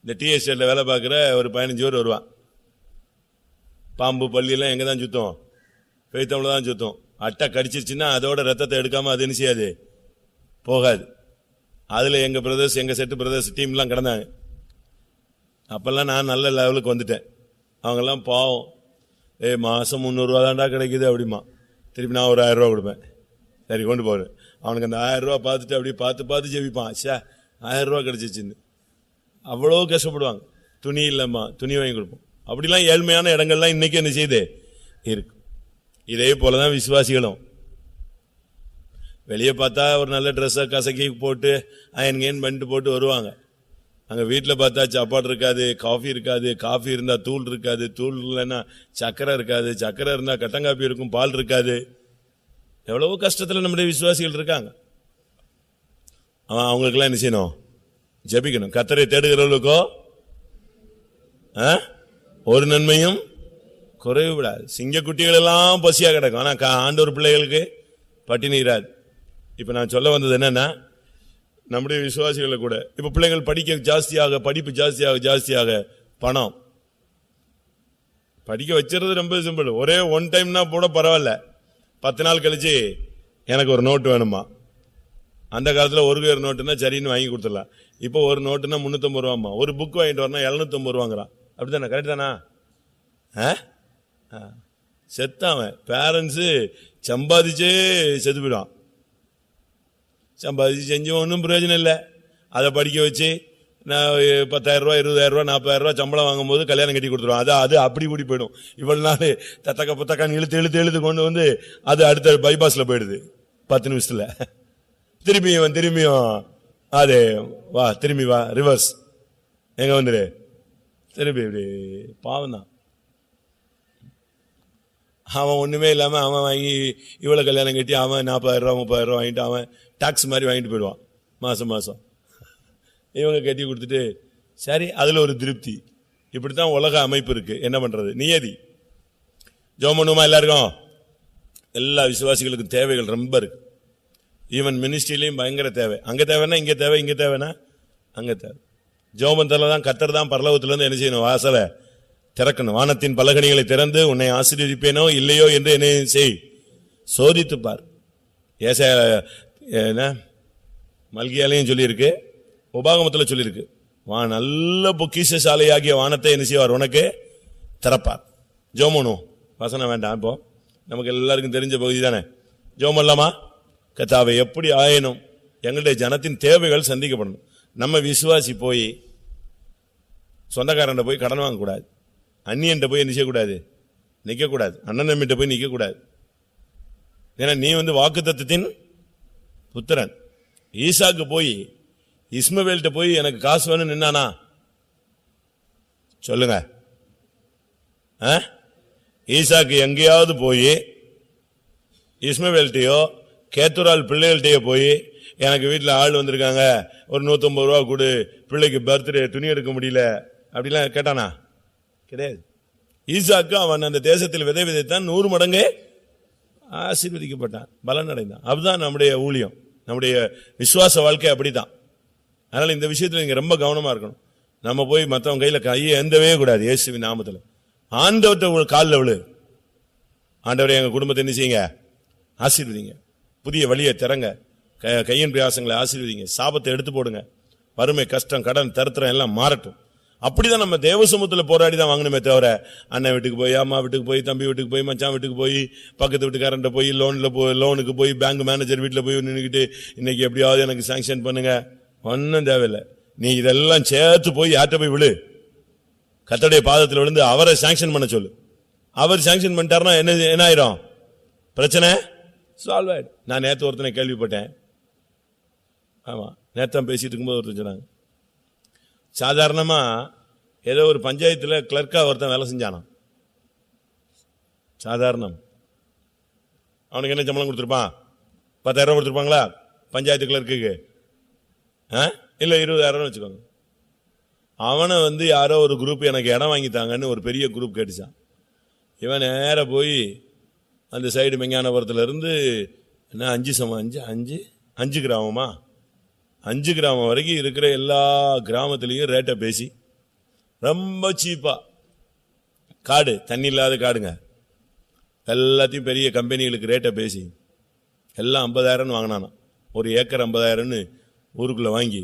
இந்த டி எஸ்டேட்டில் வேலை பார்க்குற ஒரு 15 பேர் வருவான். பாம்பு பள்ளியெல்லாம் எங்கே தான் சுத்தம்? பெய்த்தமில் தான் சுத்தம். அட்டை கடிச்சிருச்சுன்னா அதோட ரத்தத்தை எடுக்காமல் அது என்ன செய்யாது, போகாது. அதில் எங்கள் பிரதர்ஸ், எங்கள் செட்டு பிரதர்ஸ் டீம்லாம் கிடந்தாங்க. அப்போல்லாம் நான் நல்ல லெவலுக்கு வந்துட்டேன். அவங்கெல்லாம் பாவம், மாதம் 300 ரூபா தான்டா கிடைக்குது அப்படிமா. திருப்பி நான் ஒரு 1000 ரூபா கொடுப்பேன். சரி கொண்டு போகிறேன். அவனுக்கு அந்த 1000 ரூபா பார்த்துட்டு அப்படியே பார்த்து ஜெபிப்பான். 1000 ரூபா கிடைச்சிச்சின்னு. அவ்வளோ கஷ்டப்படுவாங்க. துணி இல்லைம்மா, துணி வாங்கி கொடுப்போம். அப்படிலாம் ஏழ்மையான இடங்கள்லாம் இன்னைக்கு என்ன செய்யுது இருக்கு. இதே போலதான் விசுவாசிகளும். வெளியே பார்த்தா ஒரு நல்ல ட்ரெஸ்ஸை கசக்கி போட்டு அயன்கேன் பண்ணிட்டு போட்டு வருவாங்க. அங்கே வீட்டில் பார்த்தா சாப்பாடு இருக்காது, காஃபி இருக்காது, காஃபி இருந்தால் தூள் இருக்காது, தூள் இல்லைன்னா சக்கரை இருக்காது, சக்கரை இருந்தால் கட்டங்காப்பி இருக்கும், பால் இருக்காது. எவ்வளவோ கஷ்டத்தில் நம்முடைய விசுவாசிகள் இருக்காங்க. அவங்களுக்கெல்லாம் என்ன செய்யணும்? ஜெபிக்கணும். கர்த்தரை தேடுகிறவர்களுக்கோ ஒரு நன்மையும் குறைவு விடாது. சிங்கக்குட்டிகள் எல்லாம் பசியா கிடக்கும். ஆனால் ஆண்டவர் பிள்ளைகளுக்கு பட்டினி இராது. இப்போ நான் சொல்ல வந்தது என்னன்னா, நம்முடைய விசுவாசிகளை கூட இப்போ பிள்ளைகள் படிக்க ஜாஸ்தியாக, படிப்பு ஜாஸ்தியாக பணம் படிக்க வச்சுறது ரொம்ப சிம்பிள். ஒரே ஒன் டைம்னா கூட பரவாயில்ல. 10 நாள் கழிச்சு எனக்கு ஒரு நோட்டு வேணுமா. அந்த காலத்தில் ஒரு பேர் நோட்டுனா சரின்னு வாங்கி கொடுத்துடலாம். இப்போ ஒரு நோட்டுனா 350 ரூபாமா. ஒரு புக் வாங்கிட்டு வரனா 750 ரூபாங்கிறான். அப்படித்தானே? கரெக்ட் தானா? செத்தாவன் பேரண்ட்ஸு சம்பாதிச்சே செத்து போயிடுவான். சம்பாதிச்சு செஞ்சு ஒன்றும் பிரயோஜனம் இல்லை. அதை படிக்க வச்சு நான் 10,000 ரூபா, 20,000 ரூபா, 40,000 ரூபா சம்பளம் வாங்கும் போது கல்யாணம் கட்டி கொடுத்துருவான். அது அப்படி கூடி போயிடும். இவ்வளவு நாள் தத்தக்க புத்தக்கான்னு இழுத்து கொண்டு வந்து அது அடுத்த பைபாஸில் போயிடுது 10 நிமிஷத்துல. திரும்பியும் அது வா, திரும்பி வா, ரிவர்ஸ் எங்க வந்துரு, திரும்பி இப்படி. பாவம் தான். அவன் ஒண்ணுமே இல்லாம அவன் வாங்கி இவ்வளவு கல்யாணம் கட்டி அவன் 40,000 ரூபா 30,000 ரூபா வாங்கிட்டு அவன் டாக்ஸ் மாதிரி வாங்கிட்டு போயிடுவான் மாசம். இவங்க கட்டி கொடுத்துட்டு சரி, அதுல ஒரு திருப்தி. இப்படித்தான் உலக அமைப்பு இருக்கு. என்ன பண்றது? நியதி. ஜெபம் பண்ணுமா எல்லாருக்கும்? எல்லா விசுவாசிகளுக்கும் தேவைகள் ரொம்ப இருக்கு. ஈவன் மினிஸ்ட்ரியிலையும் பயங்கர தேவை. அங்க தேவைன்னா இங்க தேவை, இங்க தேவைன்னா அங்க தேவை. ஜெபத்துல தான் கர்த்தர் தான் பரலோகத்துல இருந்து என்ன செய்யணும்? வாசலை திறக்கணும். வானத்தின் பலகணிகளை திறந்து உன்னை ஆசீர்வதிப்பேனோ இல்லையோ என்று என்னை செய், சோதித்து பார். மல்கியாலையும் சொல்லியிருக்கு, உபாகமத்தில் சொல்லியிருக்கு. நல்ல பொக்கிஷசாலையாகிய வானத்தை என்ன செய்வார்? உனக்கு திறப்பார். ஜெபம் வசனம் வேண்டாம். இப்போ நமக்கு எல்லாருக்கும் தெரிஞ்ச பகுதி தானே. ஜெபம் இல்லாமா? கர்த்தாவே எப்படி ஆயணும், எங்களுடைய ஜனத்தின் தேவைகள் சந்திக்கப்படணும். நம்ம விசுவாசி போய் சொந்தக்காரன் போய் கடன் வாங்கக்கூடாது, அந்நியன்ட்ட போய் நிற்கக்கூடாது, நிற்கக்கூடாது, அண்ணன் தம்பிட்ட போய் நிற்கக்கூடாது. ஏன்னா நீ வாக்குத்தத்தத்தின் புத்திரன். ஈசாக்கு போய் இஸ்மவேல்கிட்ட போய் எனக்கு காசு வேணும் நின்னானா? சொல்லுங்க. ஈசாக்கு எங்கேயாவது போய் இஸ்மவேல்கிட்டயோ கேத்துரால் பிள்ளைகள்கிட்டயோ போய் எனக்கு வீட்டில் ஆள் வந்திருக்காங்க, ஒரு 150 ரூபா கொடு, பிள்ளைக்கு பர்த்டே துணி எடுக்க முடியல அப்படிலாம் கேட்டானா? கிடையாது. ஈசாக்கு அவன் அந்த தேசத்தில் விதை விதைத்தான், 100 மடங்கு ஆசீர்வதிக்கப்பட்டான், பலன் அடைந்தான். அதுதான் நம்முடைய ஊழியம், நம்முடைய விசுவாச வாழ்க்கை அப்படித்தான். அதனால இந்த விஷயத்துல நீங்க ரொம்ப கவனமா இருக்கணும். நம்ம போய் மற்றவங்க கையில கையை எந்தவே கூடாது. இயேசுவின் நாமத்துல ஆண்டவர்கிட்ட காலில் விழு. ஆண்டவரே எங்க குடும்பத்தை என்ன செய்யுங்க? ஆசீர்வதிங்க. புதிய வழியை திறங்க. கையின் பிரயாசங்களை ஆசீர்வதிங்க. சாபத்தை எடுத்து போடுங்க. வறுமை, கஷ்டம், கடன், தரித்திரம் எல்லாம் மாறட்டும். அப்படிதான் நம்ம தேவசமூகத்துல போராடி தான் வாங்கணுமே தவிர, அண்ணன் வீட்டுக்கு போய், அம்மா வீட்டுக்கு போய், தம்பி வீட்டுக்கு போய், மச்சான் வீட்டுக்கு போய், பக்கத்து வீட்டுக்காரன்ட்ட போய், லோனுக்கு போய், பேங்க் மேனேஜர் வீட்டில் போய் நின்றுக்கிட்டு இன்னைக்கு எப்படியாவது எனக்கு சாங்ஷன் பண்ணுங்க, ஒன்னும் தேவையில்லை. நீ இதெல்லாம் சேர்த்து போய் யார்கிட்ட போய் விழு, கர்த்தருடைய பாதத்தில் விழுந்து அவரை சாங்ஷன் பண்ண சொல்லு. அவர் சாங்ஷன் பண்ணிட்டாருன்னா என்ன ஆயிரும்? பிரச்சனை சால்வ் ஆயிடும். நான் நேற்று ஒருத்தனை கேள்விப்பட்டேன். ஆமா, நேத்தான் பேசிட்டு இருக்கும்போது ஒருத்தர் சொன்னாங்க, சாதாரணமா ஏதோ ஒரு பஞ்சாயத்துல கிளர்க்கா ஒருத்தன் வேலை செஞ்சானா. சாதாரணம். அவனுக்கு என்ன சம்பளம் கொடுத்துருப்பான்? 10,000 ரூபாய் கொடுத்துருப்பாங்களா பஞ்சாயத்து கிளர்க்குக்கு? இல்ல 20,000 வச்சுக்கோங்க. அவனை யாரோ ஒரு குரூப் எனக்கு இடம் வாங்கித்தாங்கன்னு ஒரு பெரிய குரூப் கேட்டுச்சான். இவன் நேர போய் அந்த சைடு மெஞ்ஞானபுரத்துல இருந்து என்ன 5 கிராமமா 5 கிராமம் வரைக்கும் இருக்கிற எல்லா கிராமத்திலையும் ரேட்டை பேசி ரொம்ப சீப்பா காடு, தண்ணி இல்லாத காடுங்க, எல்லாத்தையும் பெரிய கம்பெனிகளுக்கு ரேட்டை பேசி எல்லாம் 50,000 வாங்கினானா. ஒரு ஏக்கர் 50,000 ஊருக்குள்ள வாங்கி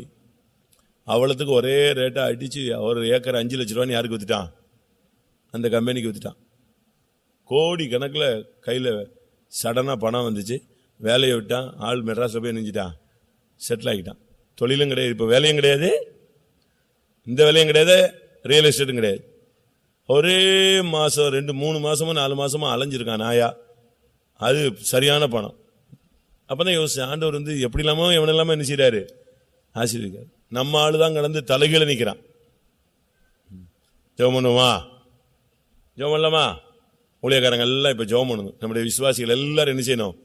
அவ்வளவுக்கு ஒரே ரேட்டை அடிச்சு ஒரு ஏக்கர் 5 லட்சம் ரூபான்னு யாருக்கு வித்துட்டான்? அந்த கம்பெனிக்கு வித்துட்டான். கோடி கணக்கில் கையில் சடனாக பணம் வந்துச்சு. வேலையை விட்டான். ஆள் மெட்ராஸில் போய் நினைஞ்சிட்டான், செட்டில் ஆகிட்டான். தொழிலும் கிடையாது, இப்போ வேலையும் கிடையாது, இந்த வேலையும் கிடையாது, ரியல் எஸ்டேட்டும் கிடையாது. ஒரே மாதம் 2-3 மாதமோ 4 மாதமோ அலைஞ்சிருக்கான் நாயா. அது சரியான பணம். அப்போ தான் யோசிச்சேன், ஆண்டவர் எப்படி இல்லாமோ எவனெல்லாமோ என்ன செய்கிறாரு, ஆசீர்வதிக்காரு. நம்ம ஆளு தான் கடந்து தலைகீழ நிற்கிறான். ஜெபம் பண்ணுமா, ஜெபம் பண்ணலாமா? ஊழியக்காரங்க எல்லாம் இப்போ ஜெபம் பண்ணணும். நம்முடைய விசுவாசிகள் எல்லாரும் என்ன செய்யணும்,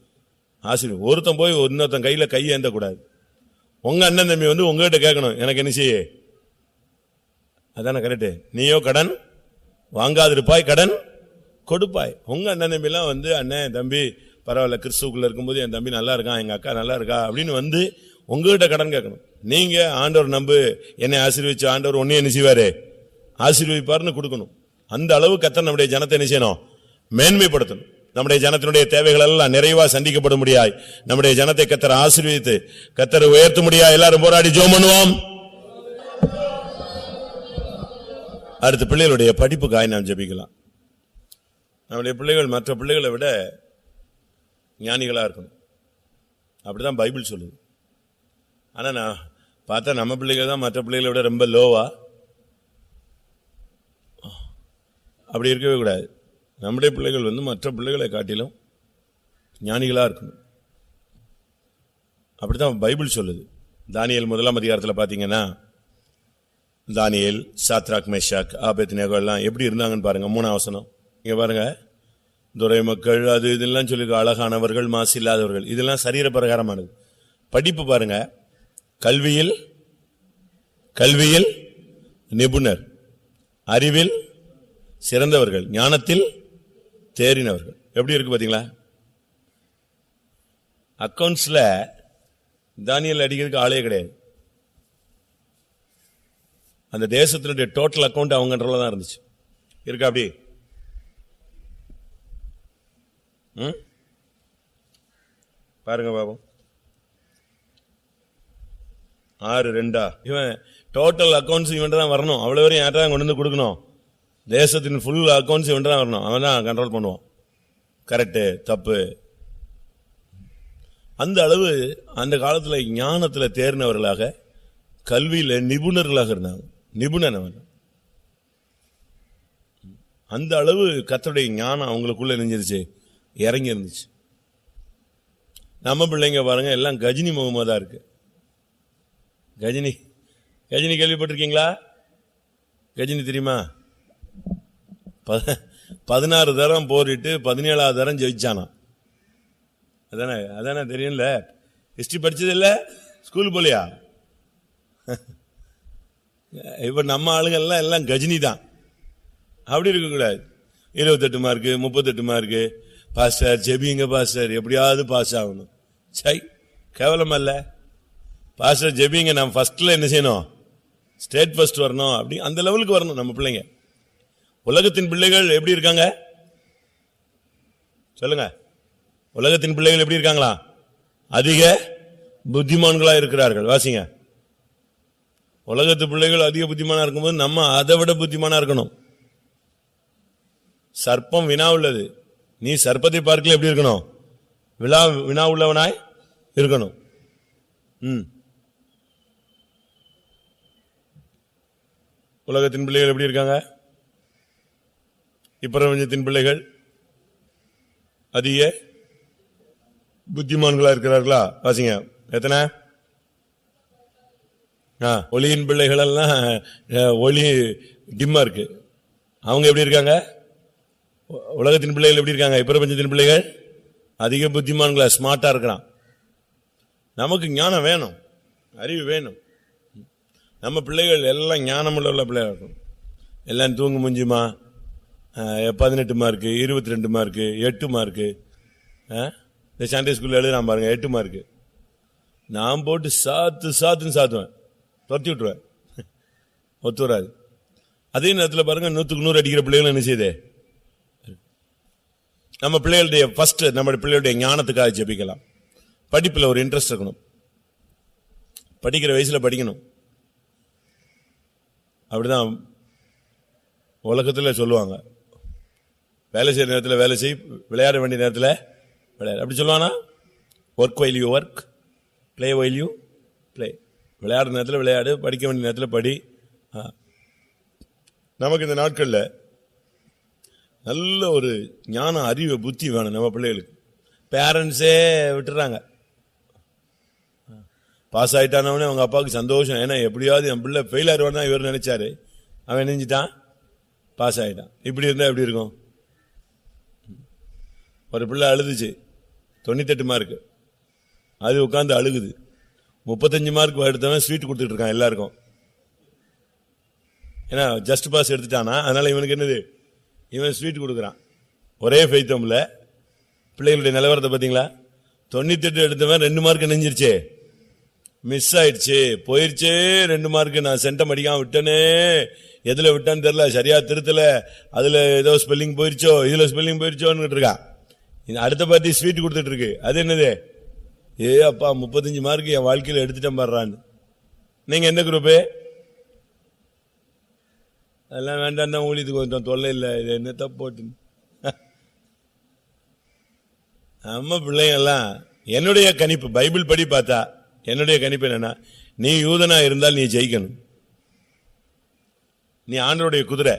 ஆசீர்வாதம். ஒருத்தன் போய் இன்னொருத்தன் கையில் கையை ஏந்தக்கூடாது. உங்க அண்ணன் தம்பி உங்ககிட்ட கேட்கணும், எனக்கு என்ன செய்ய, அதான கரெக்டு. நீயோ கடன் வாங்காதிருப்பாய், கடன் கொடுப்பாய். உங்க அண்ணன் தம்பி எல்லாம் அண்ணன் தம்பி பரவாயில்ல, கிறிஸ்துக்குள்ள இருக்கும்போது என் தம்பி நல்லா இருக்கான், எங்க அக்கா நல்லா இருக்கா அப்படின்னு உங்ககிட்ட கடன் கேட்கணும். நீங்க ஆண்டவர் நம்பு, என்னை ஆசீர்வதிச்சு ஆண்டவர் ஒன்னே என்ன செய்வாரு, ஆசீர்வதிப்பாருன்னு கொடுக்கணும். அந்த அளவு கர்த்தர் நம்முடைய ஜனத்தை என்ன செய்யணும், மேன்மைப்படுத்தணும். நம்முடைய ஜனத்தினுடைய தேவைகள் எல்லாம் நிறைவா சந்திக்கப்பட முடியாது. நம்முடைய ஜனத்தை கர்த்தர் ஆசீர்வதித்து கர்த்தர் உயர்த்த முடியாது. எல்லாரும் போராடி ஜெபம் பண்ணுவோம். அடுத்த பிள்ளைகளுடைய படிப்புக்காய் நாம் ஜெபிக்கலாம். நம்முடைய பிள்ளைகள் மற்ற பிள்ளைகளை விட ஞானிகளா இருக்கணும், அப்படிதான் பைபிள் சொல்லுது. ஆனா நான் பார்த்தா நம்ம பிள்ளைகள் தான் மற்ற பிள்ளைகளை விட ரொம்ப லோவா. அப்படி இருக்கவே கூடாது. நம்முடைய பிள்ளைகள் மற்ற பிள்ளைகளை காட்டிலும் ஞானிகளா இருக்கணும். அப்படிதான் பைபிள் சொல்லுது. தானியேல் 1ஆம் அதிகாரத்தில் பாத்தீங்கன்னா, தானியேல், சாத்ராக், மேஷாக், ஆபேத்நேகோ எல்லாம் எப்படி இருந்தாங்கன்னு பாருங்க. 3ஆம் வசனம் இங்க பாருங்க. துரை மக்கள் அது இதெல்லாம் சொல்லி, அழகானவர்கள், மாசு இல்லாதவர்கள், இதெல்லாம் சரீர பிரகாரமானது. படிப்பு பாருங்க, கல்வியில் நிபுணர், அறிவில் சிறந்தவர்கள், ஞானத்தில் தேறினவர்கள். எப்படி இருக்கு பாத்தீங்களா? அக்கவுண்ட்ஸ்ல தானியேல் அடிக்கிறதுக்கு ஆளே கிடையாது. அந்த தேசத்தினுடைய டோட்டல் அக்கவுண்ட் அவங்க கண்ட்ரோல்ல தான் இருந்துச்சு. இருக்கா அப்படி? பாருங்க பாபம். 6:2 இவன் டோட்டல் அக்கவுண்ட்ஸ் இவன் தான் வரணும். அவ்வளவு வரையும் யார்ட்ட தான் கொண்டு வந்து கொடுக்கணும்? தேசத்தின் ஃபுல் அக்கவுண்ட்ஸ் இவன் தான் வரணும். அவன் தான் கண்ட்ரோல் பண்ணுவான். கரெக்டு தப்பு. அந்த அளவு அந்த காலத்துல ஞானத்துல தேர்ந்தவர்களாக, கல்வியில நிபுணர்களாக இருந்தாங்க. நிபுணன் அவன். அந்த அளவு கர்த்தருடைய ஞானம் அவங்களுக்குள்ள நெஞ்சிருச்சு, இறங்கி இருந்துச்சு. நம்ம பிள்ளைங்க பாருங்க, எல்லாம் கஜினி முகமதா இருக்கு. கஜினி கேள்விப்பட்டிருக்கீங்களா? கஜினி தெரியுமா? 16 தரம் போரிட்டு 17ஆவது தரம் ஜெயிச்சானா. அதானே தெரியும்ல. ஹிஸ்டரி படிச்சது இல்ல, ஸ்கூல் போலியா? இப்ப நம்ம ஆளுங்க எல்லாம் கஜினி தான். அப்படி இருக்க கூடாது. 28 மார்க்கு 38 மார்க்கு, பாஸ்டர் ஜெபிங்க பாஸ்டர், எப்படியாவது பாஸ் ஆகணும். சை, கேவலம் அல்ல. பாஸ்டர் ஜெபிங்க, நான் ஃபர்ஸ்ட்ல என்ன செய்யணும், ஸ்டேட் ஃபர்ஸ்ட் வரணும். அப்படி அந்த லெவலுக்கு வரணும் நம்ம பிள்ளைங்க. உலகத்தின் பிள்ளைகள் எப்படி இருக்காங்க சொல்லுங்க? உலகத்தின் பிள்ளைகள் எப்படி இருக்காங்களா? அதிக புத்திமான்களா இருக்கிறார்கள். வாசிங்க. உலகத்து பிள்ளைகள் அதிக புத்திமானா இருக்கும்போது நம்ம அதை விட புத்திமானா இருக்கணும். சர்ப்பம் வினா உள்ளது, நீ சர்ப்பத்தை பார்க்கல எப்படி இருக்கணும்? வினா உள்ளவனாய் இருக்கணும். உலகத்தின் பிள்ளைகள் எப்படி இருக்காங்க? இப்பிரபஞ்சத்தின் பிள்ளைகள் அதிக புத்திமான்களா இருக்கிறார்களா? வாசிங்க. எத்தனை? ஒளியின் பிள்ளைகள் எல்லாம் ஒளி டிம்மா இருக்கு. அவங்க எப்படி இருக்காங்க? உலகத்தின் பிள்ளைகள் எப்படி இருக்காங்க? இப்பிரபஞ்சத்தின் பிள்ளைகள் அதிக புத்திமான்களா, ஸ்மார்ட்டா இருக்கிறான். நமக்கு ஞானம் வேணும், அறிவு வேணும். நம்ம பிள்ளைகள் எல்லாம் ஞானமுள்ள பிள்ளைகள் இருக்கும். எல்லாம் தூங்கு முஞ்சுமா 18 மார்க்கு 22 மார்க்கு 8 மார்க்கு. இந்த சண்டே ஸ்கூல்ல எழுதுறான் பாருங்க 8 மார்க்கு. நான் போட்டு சாத்துன்னு சாத்துவேன், துரத்தி விட்டுருவேன், ஒத்து வராது. அதே நேரத்தில் பாருங்க 100க்கு 100 அடிக்கிற பிள்ளைகள் என்ன செய்யுது. நம்ம பிள்ளைகளுடைய ஃபர்ஸ்ட் நம்ம பிள்ளைகளுடைய ஞானத்துக்காக ஜெபிக்கலாம். படிப்பில் ஒரு இன்ட்ரெஸ்ட் இருக்கணும், படிக்கிற வயசுல படிக்கணும். அப்படிதான் உலகத்தில் சொல்லுவாங்க, வேலை செய்யற நேரத்தில் வேலை செய், விளையாட வேண்டிய நேரத்தில் விளையாடு. அப்படி சொல்லுவானா? Work while you work, play while you play. விளையாடுற நேரத்தில் விளையாடு, படிக்க வேண்டிய நேரத்தில் படி. நமக்கு இந்த நாட்களில் நல்ல ஒரு ஞான அறிவு புத்தி வேணும் நம்ம பிள்ளைகளுக்கு. பேரண்ட்ஸே விட்டுறாங்க. பாஸ் ஆகிட்டானவனே அவங்க அப்பாவுக்கு சந்தோஷம், ஏன்னா எப்படியாவது என் பிள்ளை ஃபெயில் ஆயிடுவான் தான் இவர் நினைச்சாரு, அவன் நினைஞ்சிட்டான், பாஸ் ஆகிட்டான். இப்படி இருந்தால் எப்படி இருக்கும்? ஒரு பிள்ளை அழுதுச்சு 98 மார்க்கு, அது உட்காந்து அழுகுது. 35 மார்க் எடுத்தவன் ஸ்வீட் கொடுத்துட்டு இருக்கான் எல்லாருக்கும். ஏன்னா ஜஸ்ட் பாஸ் எடுத்துட்டானா, அதனால இவனுக்கு என்னது, இவன் ஸ்வீட் கொடுக்குறான். ஒரே ஃபெய்த்தம்ல பிள்ளைகளுடைய நிலவரத்தை பார்த்தீங்களா? 98 எடுத்தவன் 2 மார்க் நெஞ்சிருச்சே, மிஸ் ஆயிடுச்சு, போயிருச்சே 2 மார்க்கு. நான் சென்டம் அடிக்காம விட்டனே, எதுல விட்டான்னு தெரியல, சரியா திருத்தல, அதுல ஏதோ ஸ்பெல்லிங் போயிருச்சோ, இதுல ஸ்பெல்லிங் போயிருச்சோன்னு இருக்கா. அடுத்த பார்ட்டி ஸ்வீட் கொடுத்துட்டு இருக்கு. அது என்னது, ஏ அப்பா 35 மார்க் என் வாழ்க்கையில எடுத்துட்டேன் பாடுறான்னு. நீங்க எந்த குரூப்பு? அதெல்லாம் வேண்டாம் தான், ஊழியத்துக்கு கொஞ்சம் தொல்லை இல்லை, இது என்ன தப்பு போட்டு. நம்ம பிள்ளைங்கெல்லாம் என்னுடைய கணிப்பு, பைபிள் படி பார்த்தா என்னுடைய கணிப்பு என்னன்னா, நீ யூதனா இருந்தால் நீ ஜெயிக்கணும். நீ ஆண்டவருடைய குதிரை,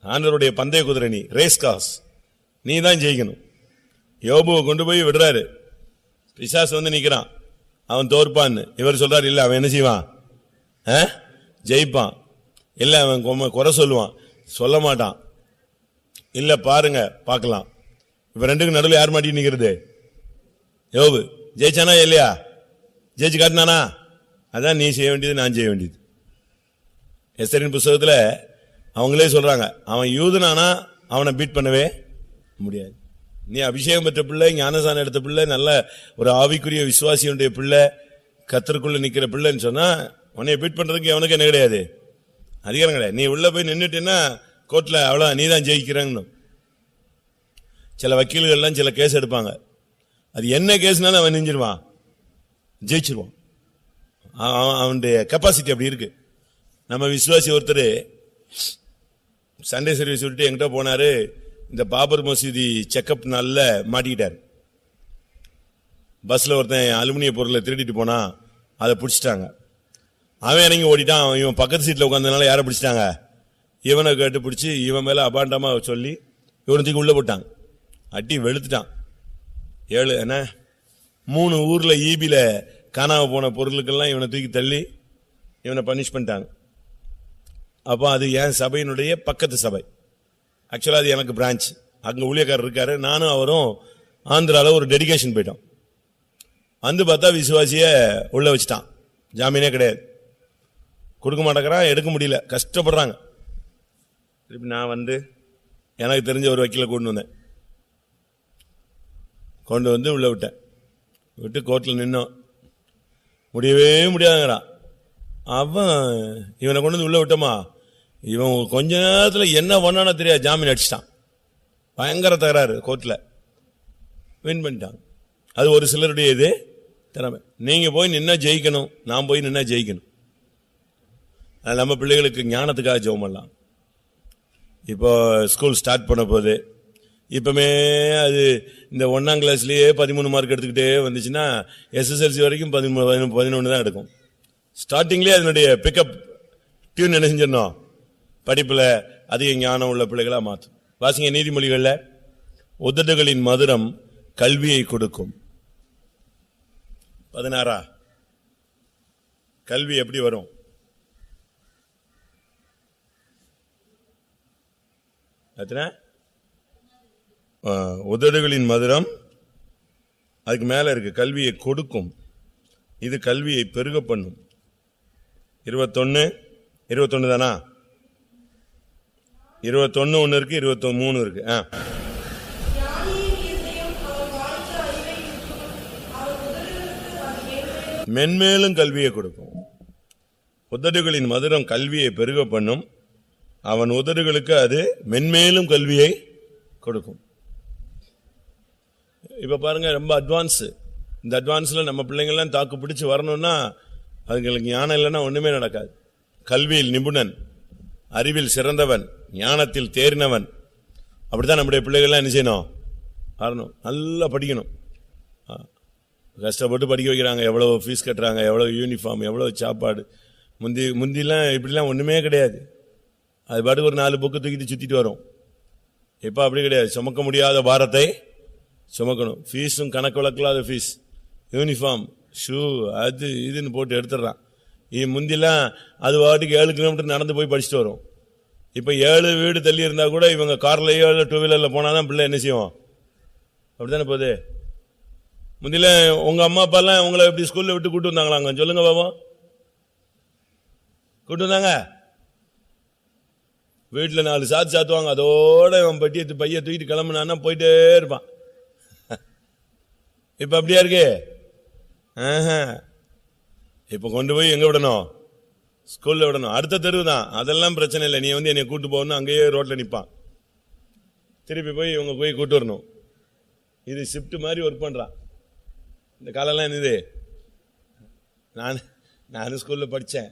ஆண்டவருடைய பந்தய குதிரை, நீ ரேஸ் காஸ், நீ தான் ஜெயிக்கணும். யோபுவை கொண்டு போய் விடுறாரு, பிசாசு வந்து நிக்கிறான், அவன் தோற்பான்னு. இவர் சொல்றாரு, இல்ல அவன் என்ன செய்வான், ஜெயிப்பான். இல்ல அவன் குறை சொல்லுவான், சொல்ல மாட்டான். இல்ல பாருங்க பார்க்கலாம். இவ ரெண்டுக்கு நடுவில் யார் மாட்டி நிக்கிறது? யோபு. ஜெயிச்சானா இல்லையா? ஜெயிச்சு காட்டினானா? அதான் நீ செய்ய வேண்டியது, நான் செய்ய வேண்டியது. எஸ்தரின் புஸ்தகத்தில் அவங்களே சொல்றாங்க, அவன் யூதனானா அவனை பீட் பண்ணவே முடியாது. நீ அபிஷேகம் பெற்ற பிள்ளை, ஞானசானம் எடுத்த பிள்ளை, நல்ல ஒரு ஆவிக்குரிய விசுவாசியுடைய பிள்ளை, கர்த்தருக்குள்ள நிக்கிற பிள்ளைன்னு சொன்னா உன்னை பீட் பண்றதுக்கு அவனுக்கு என்ன கிடையாது, அதிகாரம் கிடையாது. நீ உள்ள போய் நின்றுட்டேன்னா கோர்ட்ல அவ்வளோ நீ தான் ஜெயிக்கிறன்னு. சில வக்கீல்கள்லாம் சில கேஸ் எடுப்பாங்க, அது என்ன கேஸ்னாலும் அவன் நெஞ்சிருவான், ஜெயிச்சிருவான். அவனுடைய கெப்பாசிட்டி அப்படி இருக்கு. நம்ம விசுவாசி ஒருத்தர் சண்டே சர்வீஸ் விட்டு எங்கிட்ட போனாரு, இந்த பாபர் மசூதி செக்அப் நாள்ல மாட்டிக்கிட்டார். பஸ்ல ஒருத்தன் அலுமினிய பொருளை திருடிட்டு போனா, அதை பிடிச்சிட்டாங்க. அவன் இறங்கி ஓடிட்டான். இவன் பக்கத்து சீட்ல உட்கார்ந்தனால யாரை பிடிச்சிட்டாங்க, இவனை கேட்டு பிடிச்சி இவன் மேல அபாண்டமா சொல்லி இவனுக்கு உள்ள போட்டாங்க. அட்டி வெளுத்துட்டான். 3 ஊர்ல ஈபில காணாம போன பொருளுக்கெல்லாம் இவனை தூக்கி தள்ளி இவனை பனிஷ் பண்ணிட்டாங்க. அப்போ அது என் சபையினுடைய பக்கத்து சபை. ஆக்சுவலா அது எனக்கு பிரான்ச். அங்க ஊழியக்காரர் இருக்காரு, நானும் அவரும் ஆந்திரால ஒரு டெடிகேஷன் போயிட்டோம். வந்து பார்த்தா விசுவாசிய உள்ள வச்சுட்டான், ஜாமீனே கிடையாது, கொடுக்க மாட்டேங்கிறான், எடுக்க முடியல, கஷ்டப்படுறாங்க. திருப்பி நான் வந்து எனக்கு தெரிஞ்ச ஒரு வக்கீலை கொண்டு வந்து உள்ள விட்டேன். விட்டு கோர்ட்டில் நின்னோம், முடியவே முடியாதுங்கிறான். அவன் இவனை கொண்டு வந்து உள்ள விட்டோமா, இவன் கொஞ்ச நேரத்தில் என்ன பண்ணானோ தெரியாது, ஜாமீன் அடிச்சிட்டான். பயங்கர தகராறு கோர்ட்டில், வின் பண்ணிட்டான். அது ஒரு சிலருடைய இது திறமை. நீங்க போய் நின்னா ஜெயிக்கணும், நான் போய் நின்னா ஜெயிக்கணும். நம்ம பிள்ளைகளுக்கு ஞானத்துக்காக ஜெபம் பண்ணலாம். இப்போ ஸ்கூல் ஸ்டார்ட் பண்ண போது, இப்பமே அது இந்த 1ஆம் கிளாஸ்லயே 13 மார்க் எடுத்துக்கிட்டே வந்துச்சுன்னா SSLC வரைக்கும் 11 தான் எடுக்கும். ஸ்டார்டிங்லேயே அதனுடைய பிக்கப் டியூன் என்ன செஞ்சிடணும், படிப்புல அதிக ஞானம் உள்ள பிள்ளைகளா மாற்றும். வாசிங்க நீதிமொழிகள்ல, உதடுகளின் மதுரம் கல்வியை கொடுக்கும். 16 கல்வி எப்படி வரும்? உதடுகளின் மதுரம், அதுக்கு மேல இருக்கு, கல்வியை கொடுக்கும். இது கல்வியை பெருக பண்ணும். 21 தானா? 21 ஒன்று இருக்கு, 23 இருக்கு. மென்மேலும் கல்வியை கொடுக்கும். உதடுகளின் மதுரம் கல்வியை பெருக பண்ணும். அவன் உதடுகளுக்கு அது மென்மேலும் கல்வியை கொடுக்கும். இப்ப பாருங்க, ரொம்ப அட்வான்ஸ். இந்த அட்வான்ஸ்ல நம்ம பிள்ளைங்கள்லாம் தாக்கு பிடிச்சு வரணும்னா அதுங்களுக்கு ஞானம் இல்லைன்னா ஒண்ணுமே நடக்காது. கல்வியில் நிபுணன், அறிவில் சிறந்தவன், ஞானத்தில் தேறினவன், அப்படித்தான் நம்முடைய பிள்ளைகள்லாம் என்ன செய்யணும்? வரணும். நல்லா படிக்கணும். கஷ்டப்பட்டு படிக்க வைக்கிறாங்க. எவ்வளவு ஃபீஸ் கட்டுறாங்க, எவ்வளவு யூனிஃபார்ம், எவ்வளவு சாப்பாடு. முந்திலாம் இப்படிலாம் ஒண்ணுமே கிடையாது. அது பாட்டுக்கு ஒரு 4 புக்கு தூக்கிட்டு சுத்திட்டு வரும். இப்ப அப்படி கிடையாது. சுமக்க முடியாத பாரத்தை சுமக்கணும். ஃபீஸும் கணக்கு வழக்கில்லாத ஃபீஸ், யூனிஃபார்ம், ஷூ, அது இதுன்னு போட்டு எடுத்துடுறான். முந்திலாம் அது பாட்டுக்கு 7 கிலோமீட்டர் நடந்து போய் படிச்சுட்டு வரும். இப்ப 7 வீடு தள்ளி இருந்தா கூட இவங்க கார்லயோ இல்லை 2 வீலர்ல போனாதான் பிள்ளை என்ன செய்வோம்? அப்படித்தானே போகுது. முந்தில உங்க அம்மா அப்பா எல்லாம் உங்களை எப்படி ஸ்கூல்ல விட்டு கூட்டு வந்தாங்களாங்க? சொல்லுங்க பாபா. கூட்டு வந்தாங்க. வீட்டுல 4 சாத்துவாங்க. அதோட இவன் பைய தூக்கிட்டு கிளம்புனான்னா போயிட்டே இருப்பான். இப்ப அப்படியா இருக்கு? இப்ப கொண்டு போய் எங்க விடணும்? ஸ்கூல்ல விடணும். அடுத்த தெருவு தான். அதெல்லாம் பிரச்சனை இல்லை. நீ என்னை கூட்டு போகணும், அங்கேயே ரோட்ல நிப்பான். திருப்பி போய் இவங்க போய் கூட்டு வரணும். இது ஷிப்ட் மாதிரி ஒர்க் பண்றான். இந்த காலெல்லாம் என்னது? நானும் ஸ்கூல்ல படித்தேன்.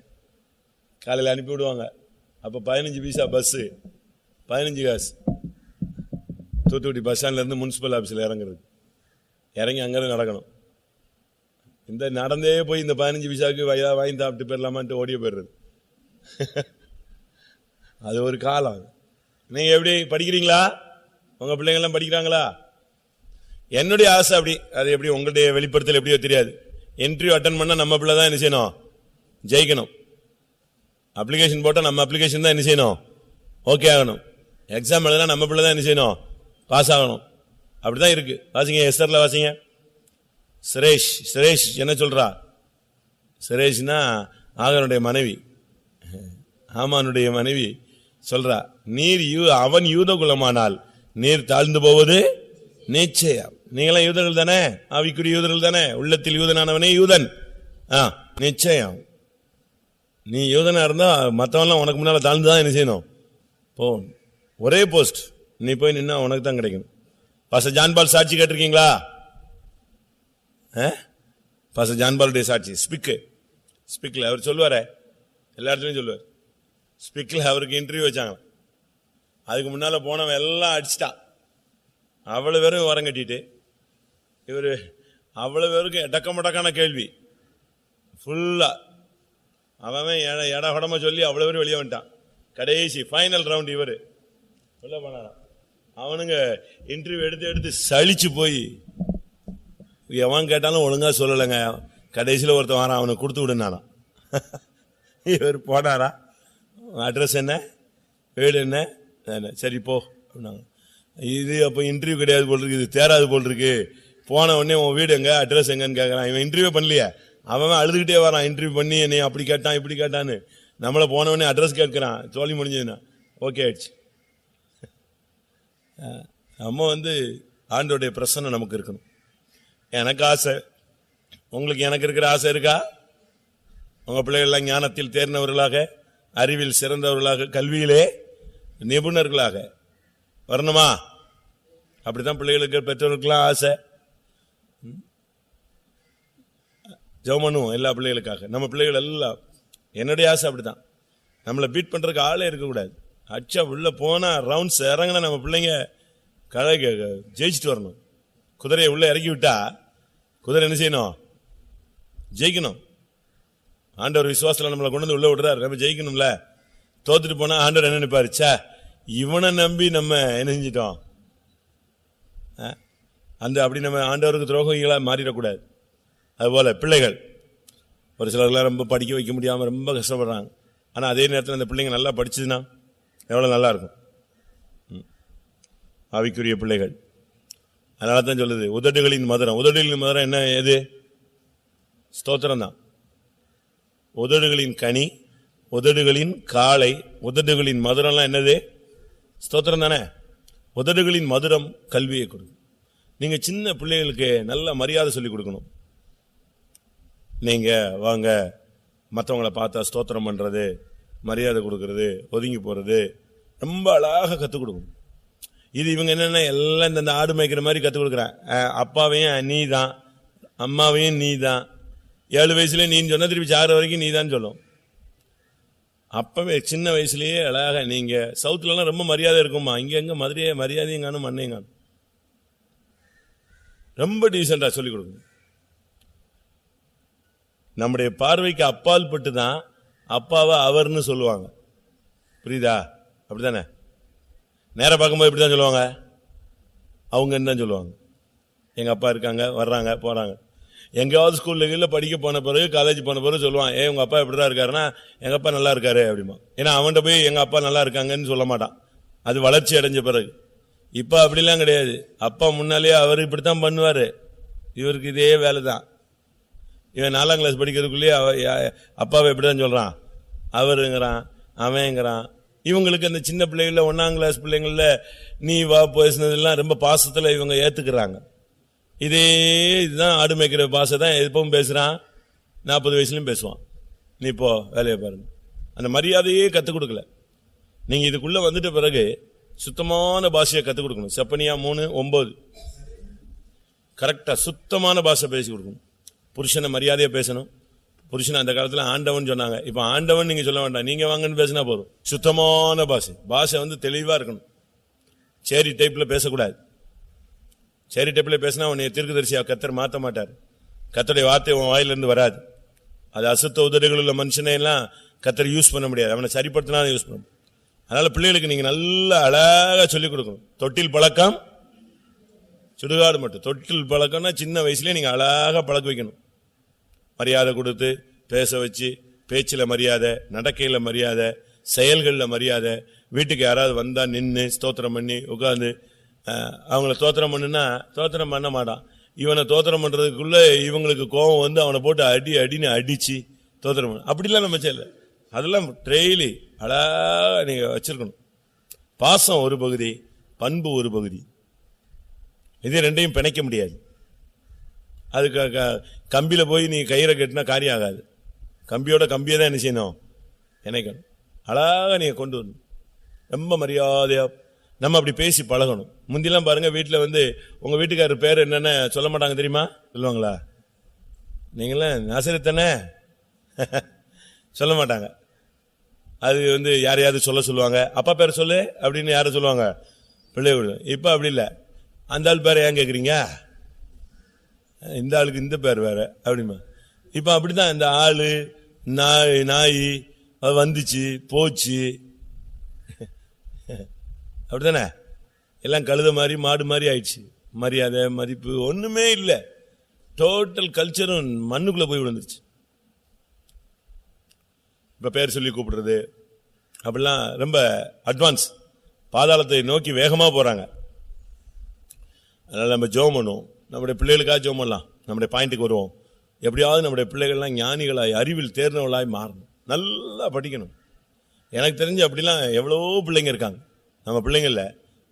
காலையில் அனுப்பி விடுவாங்க. அப்போ 15 பைசா பஸ்ஸு, 15 காசு. தூத்துக்குடி பஸ் ஸ்டாண்ட்ல இருந்து முனிசிபல் ஆஃபீஸில் இறங்கி அங்கேருந்து நடக்கணும். இந்த நடந்தே போய் இந்த 15 பைசாவுக்கு வாங்கி சாப்பிட்டு போயிடலாமான்ட்டு ஓடிய போயிடுறது. அது ஒரு காலம். நீங்க எப்படி படிக்கிறீங்களா? உங்க பிள்ளைங்கள்லாம் படிக்கிறாங்களா? என்னுடைய ஆசை அப்படி. அது எப்படி உங்களுடைய வெளிப்படுத்தல் எப்படியோ தெரியாது. இன்டர்வியூ அட்டன் பண்ணா நம்ம பிள்ளை தான் என்ன செய்யணும்? ஜெயிக்கணும். அப்ளிகேஷன் போட்டால் நம்ம அப்ளிகேஷன் தான் என்ன செய்யணும்? ஓகே ஆகணும். எக்ஸாம் எழுதினா நம்ம பிள்ளை தான் என்ன செய்யணும்? பாஸ் ஆகணும். அப்படிதான் இருக்கு. வாசிங்க, எஸ்தர்ல வாசிங்க. சுரேஷ் என்ன சொல்றா? சுரேஷ்னா ஆகனுடைய மனைவி, ஆமானுடைய மனைவி சொல்றா, அவன் யூத குலமானால் நீர் தாழ்ந்து போவது நிச்சயம். நீங்களாம் யூதர்கள் தானே, ஆவிக்குரிய யூதர்கள் தானே, உள்ளத்தில் யூதனானவனே யூதன். நிச்சயம் நீ யூதனா இருந்தா மற்றவெல்லாம் உனக்கு முன்னால தாழ்ந்துதான் என்ன செய்யணும்? போகணும். ஒரே போஸ்ட். நீ போய் நின்னா உனக்கு தான் கிடைக்கணும். பாஸ்டர் ஜான் பால் சாட்சி கேட்டிருக்கீங்களா? பாஸ்டர் ஜான் பாலுடைய சாட்சி ஸ்பிக்ல அவர் சொல்லுவாரே, எல்லா இடத்துலையும் சொல்லுவார். ஸ்பிக்ல அவருக்கு இன்டர்வியூ வச்சாங்க. அதுக்கு முன்னால போனவன் எல்லாம் அடிச்சிட்டான். அவ்வளவு பேரும் வரம் கட்டிட்டு இவரு அவ்வளவு பேருக்கு எடக்கமடக்கான கேள்வி ஃபுல்லா. அவன் எடகடமா சொல்லி அவ்வளவு பேரும் வெளியே வந்துட்டான். கடைசி ஃபைனல் ரவுண்ட் இவரு உள்ள போனாராம். அவனுங்க இன்டர்வியூ எடுத்து சலிச்சு போய் எவன் கேட்டாலும் ஒழுங்கா சொல்லலைங்க. கடைசியில் ஒருத்தன் வரான், அவனை கொடுத்து விடுனாராம். இவர் போனாரா, அட்ரஸ் என்ன, வீடு என்ன, சரி போ அப்படின்னாங்க. இது அப்போ இன்டர்வியூ கிடையாது போல் இருக்கு, இது தேராது போல் இருக்கு. போன உடனே உன் வீடு எங்க, அட்ரஸ் எங்கன்னு கேட்கறான். இவன் இன்டர்வியூ பண்ணலையே, அவன் அழுதுகிட்டே வரான். இன்டர்வியூ பண்ணி என்னை அப்படி கேட்டான் இப்படி கேட்டான்னு. நம்மளை போன உடனே அட்ரஸ் கேட்கிறான். தோல்வி முடிஞ்சதுன்னா ஓகே ஆயிடுச்சு. நம்ம ஆண்டோடைய பிரசன்னம் நமக்கு இருக்கணும். எனக்கு ஆசை, உங்களுக்கு எனக்கு இருக்கிற ஆசை இருக்கா? உங்க பிள்ளைகள் ஞானத்தில் தேர்ந்தவர்களாக, அறிவில் சிறந்தவர்களாக, கல்வியிலே நிபுணர்களாக வரணுமா? அப்படித்தான் பிள்ளைகளுக்கு பெற்றோருக்கெல்லாம் ஆசை. ஜெபம் பண்ணுவோம் எல்லா பிள்ளைகளுக்காக. நம்ம பிள்ளைகள் எல்லாம், என்னுடைய ஆசை அப்படித்தான். நம்மளை பீட் பண்றதுக்கு ஆளே இருக்கக்கூடாது. அச்சா உள்ள போனா ரவுண்ட்ஸ் இறங்கினா நம்ம பிள்ளைங்க ஜெயிச்சுட்டு வரணும். குதிரையை உள்ள இறக்கி விட்டா குதிரை என்ன செய்யணும்? ஜெயிக்கணும். ஆண்டவர் விசுவாசத்துல நம்மளை கொண்டு வந்து உள்ள விடுறாரு, நம்ம ஜெயிக்கணும்ல. தோத்துட்டு போனா ஆண்டவர் என்ன நினைப்பாரு? சே, இவனை நம்பி நம்ம என்ன செஞ்சிட்டோம். அப்படி நம்ம ஆண்டவருக்கு துரோகிகளா மாறிடக்கூடாது. அதுபோல பிள்ளைகள் ஒரு சிலர்லாம் ரொம்ப படிக்க வைக்க முடியாம ரொம்ப கஷ்டப்படுறாங்க. ஆனா அதே நேரத்தில் அந்த பிள்ளைங்க நல்லா படிச்சதுன்னா எவ்வளவு நல்லா இருக்கும். ஆவிக்குரிய பிள்ளைகள். அதனால தான் சொல்லுது உதடுகளின் மதுரம். உதடுகளின் மதுரம் என்ன? எது? ஸ்தோத்திரம் தான். உதடுகளின் கனி, உதடுகளின் காளை, உதடுகளின் மதுரம்லாம் என்னது? ஸ்தோத்திரம் தானே. உதடுகளின் மதுரம் கல்வியை கொடுக்கும். நீங்க சின்ன பிள்ளைகளுக்கு நல்ல மரியாதை சொல்லி கொடுக்கணும். நீங்க வாங்க, மற்றவங்களை பார்த்தா ஸ்தோத்திரம் பண்றது, மரியாதை கொடுக்கறது, ஒதுங்கி போறது ரொம்ப அழகாக கற்றுக் கொடுக்கணும். இது இவங்க என்னென்ன எல்லாம் இந்த ஆடு மேய்க்கிற மாதிரி கற்றுக் கொடுக்குறேன். அப்பாவையும் நீ தான், அம்மாவையும் நீ தான். 7 வயசுல நீன்னு சொன்னா திருப்பி 6 வரைக்கும் நீ தான் சொல்லும். அப்பவே சின்ன வயசுலயே அழகாக. நீங்க சவுத்துலலாம் ரொம்ப மரியாதை இருக்குமா, இங்க எங்க மதுரையே மரியாதையும் காணும், மண்ணையும் காணும். ரொம்ப டீசெண்டா சொல்லிக் கொடுக்கணும். நம்முடைய பார்வைக்கு அப்பால் பட்டு தான் அப்பாவை அவர்னு சொல்லுவாங்க. புரியுதா? அப்படித்தானே? நேர பார்க்கும்போது இப்படிதான் சொல்லுவாங்க, அவங்க தான் சொல்லுவாங்க. எங்க அப்பா இருக்காங்க, வர்றாங்க, போறாங்க. எங்கேயாவது ஸ்கூல்ல படிக்க போன பிறகு, காலேஜ் போன பிறகு சொல்லுவான், உங்க அப்பா எப்படிதான் இருக்காருன்னா, எங்க அப்பா நல்லா இருக்காரு அப்படிமா. ஏன்னா அவன்கிட்ட போய் எங்க அப்பா நல்லா இருக்காங்கன்னு சொல்ல மாட்டான். அது வளர்ச்சி அடைஞ்ச பிறகு. இப்ப அப்படிலாம் கிடையாது. அப்பா முன்னாலேயே அவர் இப்படித்தான் பண்ணுவாரு, இவருக்கு இதே வேலை தான். இவன் 4ஆம் கிளாஸ் படிக்கிறதுக்குள்ளேயே அப்பாவை எப்படிதான் சொல்றான், அவருங்கிறான், அவங்கிறான். இவங்களுக்கு அந்த சின்ன பிள்ளைகள 1ஆம் கிளாஸ் பிள்ளைங்கள நீ வா பேசினதெல்லாம் ரொம்ப பாசத்துல இவங்க ஏத்துக்கிறாங்க. இதுதான் ஆடு மேய்க்கிற பாசை தான் எப்பவும் பேசுறான். 40 வயசுலயும் பேசுவான். நீ இப்போ வேலையை பாருங்க. அந்த மரியாதையே கத்துக் கொடுக்கல. நீங்க இதுக்குள்ள வந்துட்ட பிறகு சுத்தமான பாஷையை கத்துக் கொடுக்கணும். செப்பனியா 3:9 கரெக்டா சுத்தமான பாஷை பேசி கொடுக்கணும். புருஷனை மரியாதையா பேசணும். புருஷனை அந்த காலத்துல ஆண்டவன் சொன்னாங்க, இப்ப ஆண்டவன் நீங்க சொல்ல வேண்டாம், நீங்க வாங்கன்னு பேசினா போதும். சுத்தமான பாஷை வந்து தெளிவா இருக்கணும். சேரி டைப்ல பேசக்கூடாது. சேரி டைப்ல பேசினா உன்னை தீர்க்கதரிசியா கர்த்தர் மாற்ற மாட்டார். கர்த்தருடைய வார்த்தை உன் வாயிலிருந்து வராது. அது அசுத்த உதடுகள் உள்ள மனுஷனை எல்லாம் கர்த்தர் யூஸ் பண்ண முடியாது. அவனை சரிப்படுத்தினா யூஸ் பண்ண. அதனால பிள்ளைகளுக்கு நீங்க நல்ல அழகா சொல்லிக் கொடுக்கணும். தொட்டில் பழக்கம் சுடுகாடு மட்டும். தொட்டில் பழக்கம்னா சின்ன வயசுலயே நீங்க அழகா பழக்க வைக்கணும். மரியாதை கொடுத்து பேச வச்சு, பேச்சில மரியாதை, நடக்கையில மரியாதை, செயல்கள்ல மரியாதை. வீட்டுக்கு யாராவது வந்தா நின்று ஸ்தோத்திரம் பண்ணி உட்கார்ந்து அவங்கள தோத்திரம் பண்ணுனா தோத்திரம் பண்ண மாட்டான். இவனை தோத்திரம் பண்றதுக்குள்ள இவங்களுக்கு கோபம் வந்து அவனை போட்டு அடின்னு அடிச்சு தோத்திரம் பண்ண. அப்படிலாம் நம்ம செய்யல. அதெல்லாம் டெய்லி அழகா நீங்க வச்சிருக்கணும். பாசம் ஒரு பகுதி, பண்பு ஒரு பகுதி. இது ரெண்டையும் பிணைக்க முடியாது. அதுக்கு கம்பியில போய் நீ கயிறை கட்டினா காரியம் ஆகாது. கம்பியோட கம்பியை தான் என்ன செய்யணும், இணைக்கணும். அழகா நீங்க கொண்டு வரணும். ரொம்ப மரியாதையா நம்ம அப்படி பேசி பழகணும். முந்திலாம் பாருங்க, வீட்டில் வந்து உங்க வீட்டுக்காரர் பேர் என்னன்னு சொல்ல மாட்டாங்க தெரியுமா? சொல்லுவாங்களா? நீங்களாம் நாசரித்தானே சொல்ல மாட்டாங்க. அது வந்து யாரையாவது சொல்லுவாங்க, அப்பா பேர் சொல்லு அப்படின்னு யாரும் சொல்லுவாங்க, பிள்ளைகள். இப்ப அப்படி இல்லை. அந்த ஆள் பேரை ஏன் கேட்குறீங்க, இந்த ஆளுக்கு இந்த பேர் வேற அப்படிமா. இப்ப அப்படிதான் இந்த ஆளு நாய் வந்துச்சு போச்சு அப்படித்தானே. எல்லாம் கழுத மாதிரி மாடு மாதிரி ஆயிடுச்சு. மரியாதை மதிப்பு ஒண்ணுமே இல்லை. டோட்டல் கல்ச்சரும் மண்ணுக்குள்ள போய் விழுந்துருச்சு. இப்ப பேர் சொல்லி கூப்பிடுறது அப்படிலாம் ரொம்ப அட்வான்ஸ், பாதாளத்தை நோக்கி வேகமா போறாங்க. அதனால நம்ம ஜெபம் பண்ணுவோம். நம்முடைய பிள்ளைகளுக்காக ஜெபம் பண்ணலாம். நம்முடைய பாயிண்ட்டுக்கு வருவோம். எப்படியாவது நம்முடைய பிள்ளைகள்லாம் ஞானிகளாய் அறிவில் தேர்ந்தவர்களாய் மாறணும். நல்லா படிக்கணும். எனக்கு தெரிஞ்சு அப்படிலாம் எவ்வளோ பிள்ளைங்க இருக்காங்க. நம்ம பிள்ளைங்கள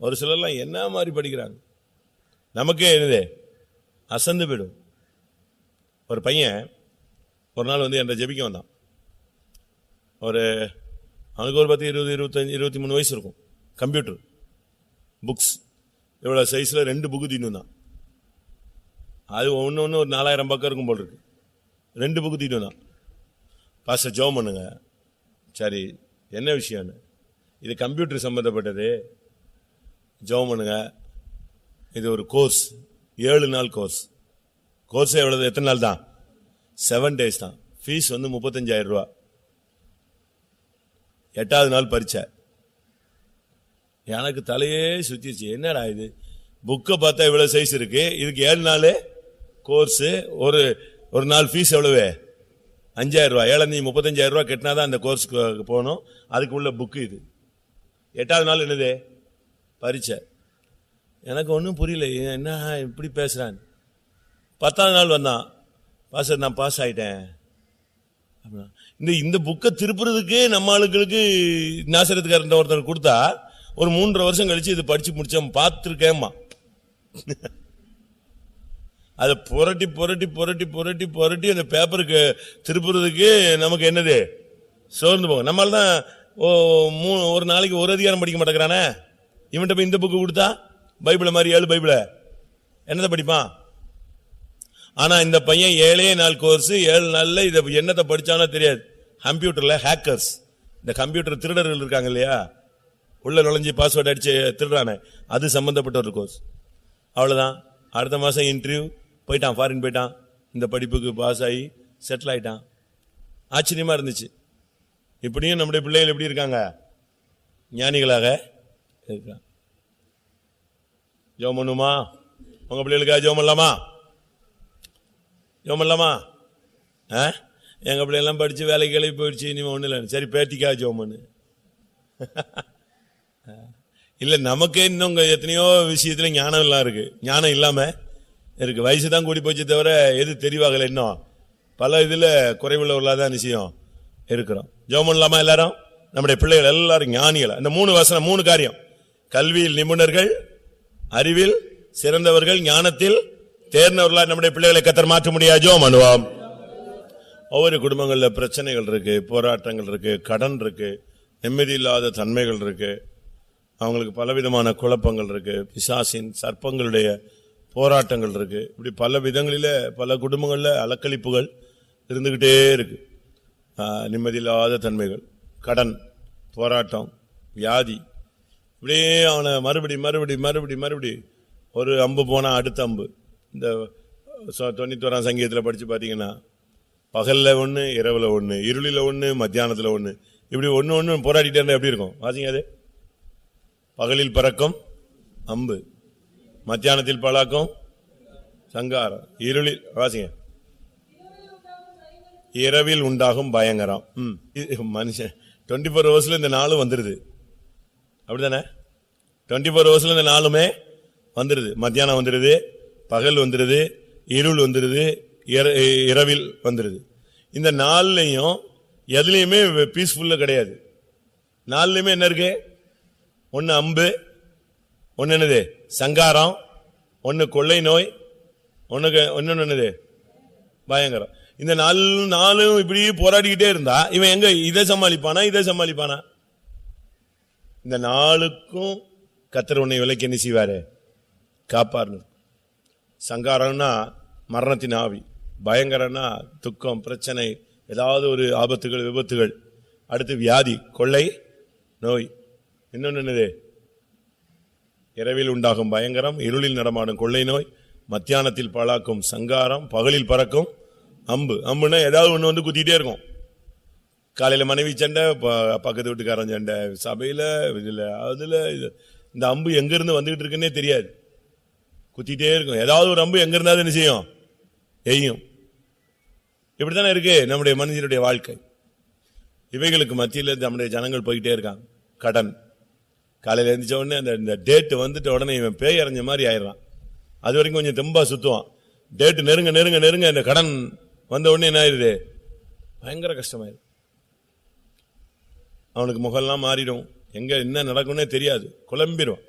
ஒரு சிலர்லாம் என்ன மாதிரி படிக்கிறாங்க, நமக்கே என்னது அசந்து போயிடும். ஒரு பையன் ஒரு நாள் வந்து என்ற ஜெபிக்க வந்தான். அவனுக்கு ஒரு 10, 20, 25, 23 வயசு இருக்கும். கம்ப்யூட்டர் புக்ஸ் இவ்வளவு சைஸ்ல 2 புக்கு தீட்டு தான். அது ஒன்று ஒரு 4000 பக்கம் இருக்கும் போல் இருக்கு. 2 புக்கு தீட்டு தான். பாஸ்டர் ஜெபம் பண்ணுங்க. சரி, என்ன விஷயம்னு, இது கம்ப்யூட்டர் சம்பந்தப்பட்டது, ஜெபம் பண்ணுங்க. இது ஒரு கோர்ஸ், 7 நாள் கோர்ஸ். கோர்ஸ் எவ்வளவு, எத்தனை நாள் தான்? 7 days தான். ஃபீஸ் வந்து 35,000 ரூபா. 8வது நாள் பரீட்சை. எனக்கு தலையே சுத்திச்சு. என்னடா இது, புக்கை பார்த்தா இவ்வளவு சைஸ் இருக்கு, இதுக்கு 7 நாள் கோர்ஸ், ஒரு நாள் ஃபீஸ் எவ்வளவு? 5,000 ரூபாய். 35,000 ரூபாய் கட்டினாதான் அந்த கோர்ஸ்க்கு போகணும். அதுக்கு உள்ள புக்கு இது. 8வது நாள் என்னது? பரீட்சை. எனக்கு ஒன்றும் புரியல, என்ன இப்படி பேசுறான். 10வது நாள் வந்தான், பாஸ்டர் நான் பாஸ் ஆயிட்டேன். இந்த புக்கை திருப்புறதுக்கே நம்ம ஆளுகளுக்கு நாசரத்துக்காரன் ஒருத்தர் கொடுத்தா ஒரு 3.5 வருஷம் கழிச்சு இது படிச்சு முடிச்சோம் பார்த்திருக்கேம்மா. அதை புரட்டி புரட்டி புரட்டி புரட்டி புரட்டி அந்த பேப்பருக்கு திருப்புறதுக்கு நமக்கு என்னது சோர்ந்து போகும். நம்மளால தான் ஒரு நாளைக்கு ஒரு அதிகாரம் படிக்க மாட்டேங்கிறானே. இவன்கிட்ட போய் இந்த புக்கு கொடுத்தா பைபிளை மாதிரி 7 பைபிளை என்னதை படிப்பான்? ஆனா இந்த பையன் 7 நாள் கோர்ஸ் 7 நாள்ல இதை என்னத்தை படிச்சானோ தெரியாது. கம்ப்யூட்டர்ல ஹேக்கர்ஸ், இந்த கம்ப்யூட்டர் திருடர்கள் இருக்காங்க இல்லையா, உள்ள நுழைஞ்சி பாஸ்வேர்டு அடிச்சு திருடுறானே, அது சம்பந்தப்பட்ட ஒரு கோர்ஸ். அவ்வளவுதான். அடுத்த மாசம் இன்டர்வியூ போயிட்டான், ஃபாரின் போயிட்டான், இந்த படிப்புக்கு பாஸ் ஆகி செட்டில் ஆயிட்டான். ஆச்சரியமா இருந்துச்சு. இப்படியும் நம்முடைய பிள்ளைகள் எப்படி இருக்காங்க? ஞானிகளாக இருக்காங்க. ஜெபம் பண்ணுமா? உங்க பிள்ளைகளுக்காக ஜெபம் பண்ணலாமா? ஜெபம் பண்ணலாமா? எங்க பிள்ளைலாம் படிச்சு வேலைக்கு கிளம்பி போயிடுச்சு, இனிமே ஒண்ணு இல்லை. சரி, பேட்டிக்காக ஜெபம் பண்ணு. இல்ல, நமக்கு இன்னும் எத்தனையோ விஷயத்துல ஞானம் எல்லாம் இருக்கு. ஞானம் இல்லாம இருக்கு. வயசு தான் கூடி போச்சு தவிர எது தெரிவாகல. இன்னும் பல இதுல குறைவுள்ளவர்களாதான் நிச்சயம் இருக்கிறோம். ஜெபம் பண்ணலாமா எல்லாரும்? நம்முடைய பிள்ளைகள் எல்லாரும் ஞானிகளா. இந்த 3 வசனம் 3 காரியம்: கல்வியில் நிபுணர்கள், அறிவில் சிறந்தவர்கள், ஞானத்தில் தேர்ந்தவர்களா நம்முடைய பிள்ளைகளை கர்த்தர் மாற்ற முடியாது. ஜெபம் பண்ணுவோம். ஒவ்வொரு குடும்பங்கள்ல பிரச்சனைகள் இருக்கு, போராட்டங்கள் இருக்கு, கடன் இருக்கு, நிம்மதி இல்லாத தன்மைகள் இருக்கு, அவங்களுக்கு பலவிதமான குழப்பங்கள் இருக்கு, பிசாசின் சர்ப்பங்களுடைய போராட்டங்கள் இருக்கு. இப்படி பல விதங்களில பல குடும்பங்கள்ல அலக்களிப்புகள் இருந்துகிட்டே இருக்கு. நிம்மதியில்லாத தன்மைகள், கடன், போராட்டம், வியாதி, இப்படியே அவனை மறுபடி ஒரு அம்பு போனா அடுத்த அம்பு. இந்த 91ஆம் சங்கீதத்தில் படிச்சு பார்த்தீங்கன்னா, பகல்ல ஒன்று, இரவுல ஒன்று, இருளில ஒன்று, மத்தியானத்தில் ஒன்று, இப்படி ஒன்று போராடிட்டே இருந்தா எப்படி இருக்கும்? வாசிங்க. அது பகலில் பறக்கும் அம்பு, மத்தியானத்தில் பழாக்கும் சங்காரம், இருளில் வாசிங்க இரவில் உண்டாகும் பயங்கரம். மனுஷன் 24 ஹவர்ஸ்ல இந்த நாளும் வந்துருது. அப்படித்தானே? 24 ஹவர்ஸ்ல இந்த நாளுமே வந்துருது. மத்தியானம் வந்துருது, பகல் வந்துருது, இருள் வந்துருது, இரவில் வந்துருது. இந்த நாள்லையும் எதுலையுமே பீஸ்ஃபுல்ல கிடையாது. நாள்லையுமே என்ன இருக்கு? ஒன்னு அம்பு, ஒன்னு என்னது சங்காரம், ஒன்னு கொள்ளை நோய், ஒன்னு என்னது பயங்கரம். இந்த நாளும் இப்படி போராடிக்கிட்டே இருந்தா இவன் எங்க இதை சமாளிப்பானா? இந்த நாளுக்கும் கர்த்தர் உன்னை விலைக்கு என்ன செய்வாரு? காப்பாரு. சங்காரம்னா மரணத்தின் ஆவி, பயங்கரம்னா துக்கம், பிரச்சனை, ஏதாவது ஒரு ஆபத்துகள், விபத்துகள், அடுத்து வியாதி, கொள்ளை நோய், இன்னொன்னு என்னது இரவில் உண்டாகும் பயங்கரம், இருளில் நடமாடும் கொள்ளை நோய், மத்தியானத்தில் பாழாக்கும் சங்காரம், பகலில் பறக்கும் அம்பு. அம்புன்னா ஏதாவது ஒண்ணு வந்து குத்திட்டே இருக்கும். காலையில மனைவி சண்டை, பக்கத்து வீட்டுக்காரன் சண்டை, சபையில இதுல அதுல இந்த அம்பு எங்க இருந்து வந்துகிட்டு இருக்குன்னே தெரியாது, குத்திட்டே இருக்கும். ஏதாவது ஒரு அம்பு எங்க இருந்தாலும் என்ன செய்யும்? எய்யும். இப்படித்தானே இருக்கு நம்முடைய மனிதனுடைய வாழ்க்கை. இவைகளுக்கு மத்தியில் நம்முடைய ஜனங்கள் போய்கிட்டே இருக்காங்க. கடன், காலையில எழுந்திரிச்ச உடனே அந்த டேட் வந்துட்ட உடனே இவன் பேய் அரைஞ்ச மாதிரி ஆயிடுறான். அது வரைக்கும் கொஞ்சம் தெம்பா சுத்துவான். டேட் நெருங்க இந்த கடன் வந்த உடனே என்ன ஆயிடுது? பயங்கர கஷ்டமாயிரு. அவனுக்கு முகெல்லாம் மாறிடும், எங்க என்ன நடக்கும்னே தெரியாது, குழம்பிடும்.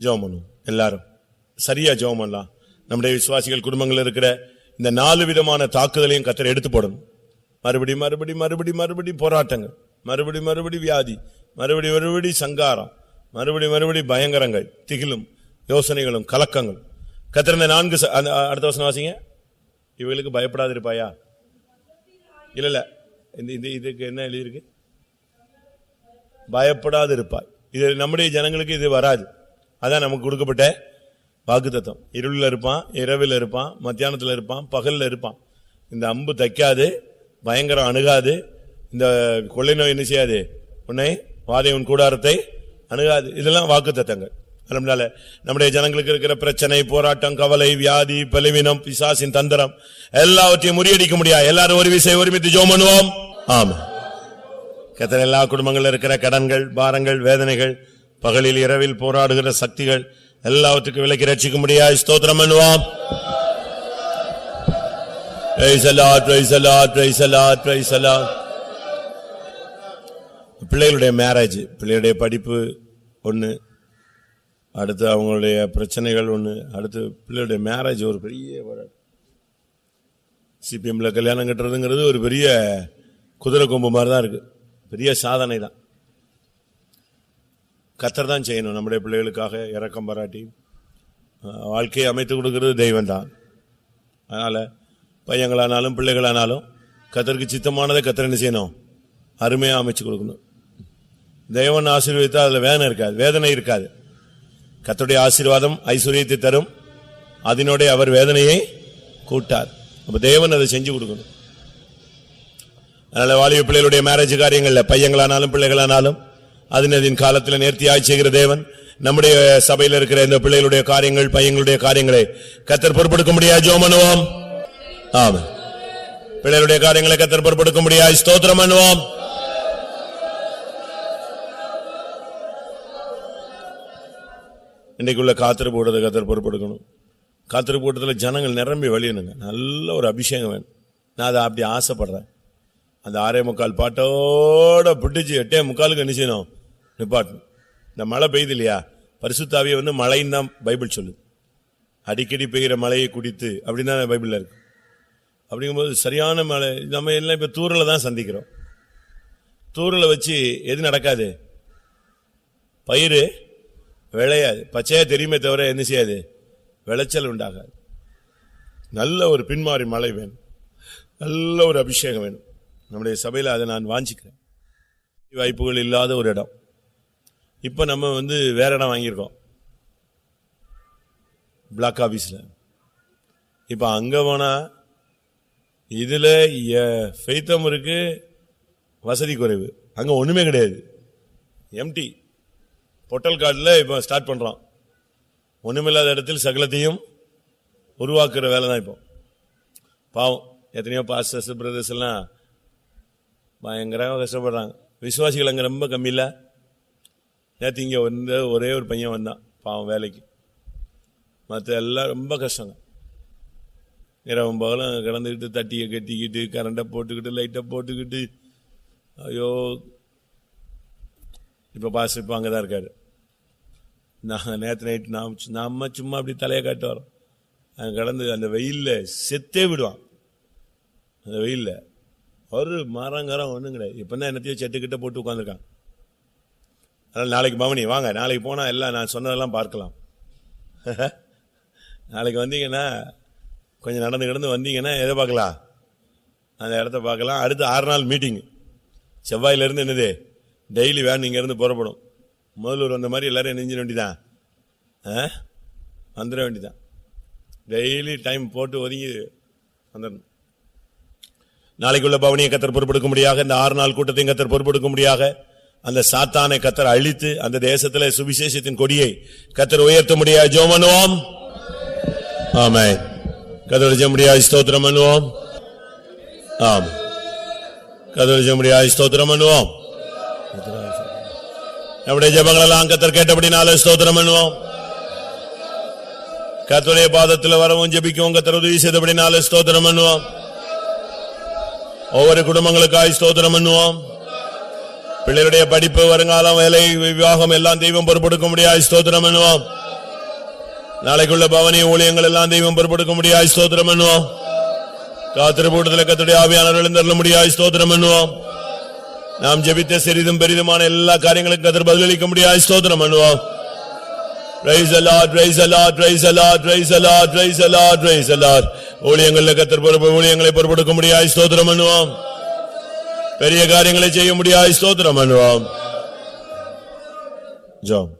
ஜெபம் பண்ணும் எல்லாரும், சரியா ஜெபம் பண்ணலாம். நம்முடைய விசுவாசிகள் குடும்பங்கள் இருக்கிற இந்த 4 விதமான தாக்குதலையும் கர்த்தர் எடுத்து போடணும். மறுபடி போராட்டங்கள், மறுபடி வியாதி, மறுபடி சங்காரம், மறுபடி பயங்கரங்கள், திகிலும் யோசனைகளும் கலக்கங்கள். கர்த்தர் இந்த 4 அடுத்த வசனம் வாசிங்க. இவங்களுக்கு பயப்படாது இருப்பாயா? இல்ல இதுக்கு என்ன எழுதியிருக்கு? பயப்படாது இருப்பாய். இது நம்முடைய ஜனங்களுக்கு இது வராது. அதான் நமக்கு கொடுக்கப்பட்ட வாக்குத்தத்தம். இருளில் இருப்பான், இரவில் இருப்பான், மத்தியானத்தில் இருப்பான், பகல்ல இருப்பான். இந்த அம்பு தைக்காது, பயங்கரம் அணுகாது, இந்த கொள்ளை நோய் என்ன செய்யாது, உன்னை வாதை உன் கூடாரத்தை அணுகாது. இதெல்லாம் வாக்குத்தத்தங்கள். அதனால நம்முடைய ஜனங்களுக்கு இருக்கிற பிரச்சனை, போராட்டம், கவலை, வியாதி, பலவீனம், பிசாசின் தந்திரம் எல்லாவற்றையும் முறியடிக்க முடியாது. எல்லாரும் ஒரு விஷயம் ஒருமித்து ஜெபம் பண்ணுவோம். ஆமா. கர்த்தர் எல்லா குடும்பங்கள்ல இருக்கிற கடன்கள், பாரங்கள், வேதனைகள், பகலில் இரவில் போராடுகிற சக்திகள் எல்லாவற்றுக்கும் விலக்கி ரட்சிக்க முடியாது. ஸ்தோத்திரம் பண்ணுவோம். Praise the Lord, praise the Lord, praise the Lord, praise the Lord. பிள்ளைகளுடைய மேரேஜ், பிள்ளைகளுடைய படிப்பு ஒன்று, அடுத்து அவங்களுடைய பிரச்சனைகள் ஒன்று, அடுத்து பிள்ளைகளுடைய மேரேஜ் ஒரு பெரிய சிபிஎம்ல கல்யாணம் கட்டுறதுங்கிறது ஒரு பெரிய குதிரை கொம்பு மாதிரி தான் இருக்கு, பெரிய சாதனை தான். கர்த்தர் தான் செய்யணும். நம்முடைய பிள்ளைகளுக்காக இரக்கம் பாராட்டி வாழ்க்கையை அமைத்து கொடுக்கிறது தெய்வம் தான். அதனால பையங்களானாலும் பிள்ளைகளானாலும் கர்த்தருக்கு சித்தமானதை கர்த்தர் என்ன செய்யணும், அருமையாக அமைச்சு கொடுக்கணும். தெய்வன் ஆசீர்வதித்தா அதில் வேதனை இருக்காது. கர்த்தருடைய ஆசீர்வாதம் ஐஸ்வர்யத்தை தரும், அதனோட அவர் வேதனையை கூட்டார். அப்ப தேவன் அதை செஞ்சு கொடுக்கணும். அதனால வாலிப பிள்ளைகளுடைய மேரேஜ் காரியங்கள்ல பையங்களானாலும் பிள்ளைகளானாலும் அதன் காலத்தில் நேர்த்தியாய் செய்கிற தேவன் நம்முடைய சபையில் இருக்கிற இந்த பிள்ளைகளுடைய காரியங்கள், பையங்களுடைய காரியங்களை கர்த்தர் பொறுப்பெடுக்க முடியாது. ஜெபம் பண்ணுவோம். ஆமென். பிள்ளைகளுடைய காரியங்களை கர்த்தர் பொறுப்பெடுக்க முடியாது. ஸ்தோத்திரம் பண்ணுவோம். இன்னைக்குள்ள காத்திருப்பு போடுறதை கர்த்தர் பொறுப்பெடுக்கணும். காத்திருப்பு கூட்டத்தில் ஜனங்கள் நிரம்பி வழியணுங்க. நல்ல ஒரு அபிஷேகம் வேணும். நான் அதை அப்படி ஆசைப்படுறேன். அந்த 6:45 பாட்டோட பிடிச்சி 8:45 என்ன செய்யணும், நிப்பாட்டணும். இந்த மழை பெய்யுது இல்லையா, பரிசுத்தாவியை மழைன்னு தான் பைபிள் சொல்லுது. அடிக்கடி பெய்கிற மழையை குடித்து அப்படின்னு தான் பைபிளில் இருக்கு. அப்படிங்கும்போது சரியான மழை நம்ம எல்லாம் இப்போ தூரலை தான் சந்திக்கிறோம். தூரலை வச்சு எது நடக்காது, பயிர் விளையாது, பச்சையா தெரியுமே தவிர என்ன செய்யாது, விளைச்சல் உண்டாகாது. நல்ல ஒரு பின்மாறி மழை வேணும், நல்ல ஒரு அபிஷேகம் வேணும். நம்முடைய சபையில் அதை நான் வாஞ்சிக்கிறேன். வாய்ப்புகள் இல்லாத ஒரு இடம். இப்போ நம்ம வேற இடம் வாங்கியிருக்கோம், பிளாக் ஆபீஸில். இப்போ அங்கே போனால் இதில் ஃபெய்த்தம் இருக்கு, வசதி குறைவு. அங்கே ஒன்றுமே கிடையாது, எம்டி. பொட்டல் கார்டில் இப்போ ஸ்டார்ட் பண்ணுறோம். ஒன்றுமில்லாத இடத்தில் சகலத்தையும் உருவாக்குற வேலை தான் இப்போ. பாவம், எத்தனையோ பாஸ்டர்ஸ் பிரதர்ஸ் எல்லாம் பயங்கரமாக கஷ்டப்படுறாங்க. விசுவாசிகள் அங்கே ரொம்ப கம்மி இல்லை. நேற்று இங்கே ஒரே ஒரு பையன் வந்தான் பாவம் வேலைக்கு. மற்ற எல்லாம் ரொம்ப கஷ்டங்க. இரவும் பகலும் கிடந்துக்கிட்டு தட்டியை கட்டிக்கிட்டு கரண்டை போட்டுக்கிட்டு லைட்டை போட்டுக்கிட்டு, ஐயோ. இப்போ பாஸ்டர் இப்போ அங்கே தான் இருக்காரு. நான் நேற்று நைட்டு நம்ம சும்மா அப்படி தலையை காட்டு வரோம். அங்கே கடந்து அந்த வெயிலில் செத்தே விடுவான். அந்த வெயிலில் ஒரு மரங்கரம் ஒன்றும் கிடையாது. இப்போ தான் என்னத்தையோ செட்டுக்கிட்ட போட்டு உட்காந்துருக்கான். அதனால் நாளைக்கு பவனி வாங்க, நாளைக்கு போனால் எல்லாம் நான் சொன்னதெல்லாம் பார்க்கலாம். நாளைக்கு வந்தீங்கன்னா கொஞ்சம் நடந்து கிடந்து வந்தீங்கன்னா எதை பார்க்கலாம், அந்த இடத்த பார்க்கலாம். அடுத்து 6 நாள் மீட்டிங்கு. செவ்வாயிலேருந்து என்னது டெய்லி வேன் இங்கேருந்து புறப்படும். முதல்வர் வந்த மாதிரி எல்லாரும் நெஞ்சிட வேண்டிதான், வந்துட வேண்டிதான். டெய்லி டைம் போட்டு ஒதுங்கி வந்துடணும். நாளைக்குள்ள பவனியை கர்த்தர் பொறுப்பெடுக்க முடியாக, இந்த 6 நாள் கூட்டத்தையும் கர்த்தர் பொறுப்பெடுக்க முடியாக, அந்த சாத்தானை கர்த்தர் அழித்து அந்த தேசத்தில் சுவிசேஷத்தின் கொடியை கர்த்தர் உயர்த்த முடியாது. ஜெபம் பண்ணுவோம். ஆமென். கர்த்தர் ஜெபம் முடியாது. ஸ்தோத்திரம் பண்ணுவோம். ஆமென். கர்த்தர் ஜெபம் முடியாது. ஸ்தோத்திரம் பண்ணுவோம். நம்முடைய ஜெபங்களெல்லாம் கர்த்தர் கேட்டபடினால ஸ்தோத்திரம் பண்ணுவோம். கர்த்தருடைய பாதத்தில் வரவும் ஜெபிக்கவும் கர்த்தர் உதவி செய்தபடினால ஸ்தோத்திரம் பண்ணுவோம். ஒவ்வொரு குடும்பங்களுக்காய் ஸ்தோத்திரம் பண்ணுவோம். பிள்ளைகளுடைய படிப்பு, வருங்காலம், வேலை, விவாகம் எல்லாம் தெய்வம் பொறுப்பெடுக்க முடியாது. ஸ்தோத்திரம் பண்ணுவோம். நாளைக்குள்ள பவனி ஊழியங்கள் எல்லாம் தெய்வம் பொறுப்பெடுக்க முடியாது. ஸ்தோத்திரம் பண்ணுவோம். காத்திருப்பு கூட்டத்தில் கர்த்தருடைய ஆவியானவர்கள் எழுந்தருள முடியாது. ஸ்தோத்திரம் பண்ணுவோம். நாம் ஜெபித்த சிறிதும் பெரிதுமான எல்லா காரியங்களுக்கும் கர்த்தர் பதிலளிக்க முடியாது. ஸ்தோத்திரம் பண்ணுவோம். Praise the Lord, praise the Lord, praise the Lord, praise the Lord, praise the Lord, praise the Lord. ஊழியங்களை கர்த்தர் ஊழியங்களை பொறுப்பெடுக்க முடியாது. ஸ்தோத்திரம் பண்ணுவோம். பெரிய காரியங்களை செய்ய முடியாது. ஸ்தோத்திரம் பண்ணுவோம். ஜெபம்.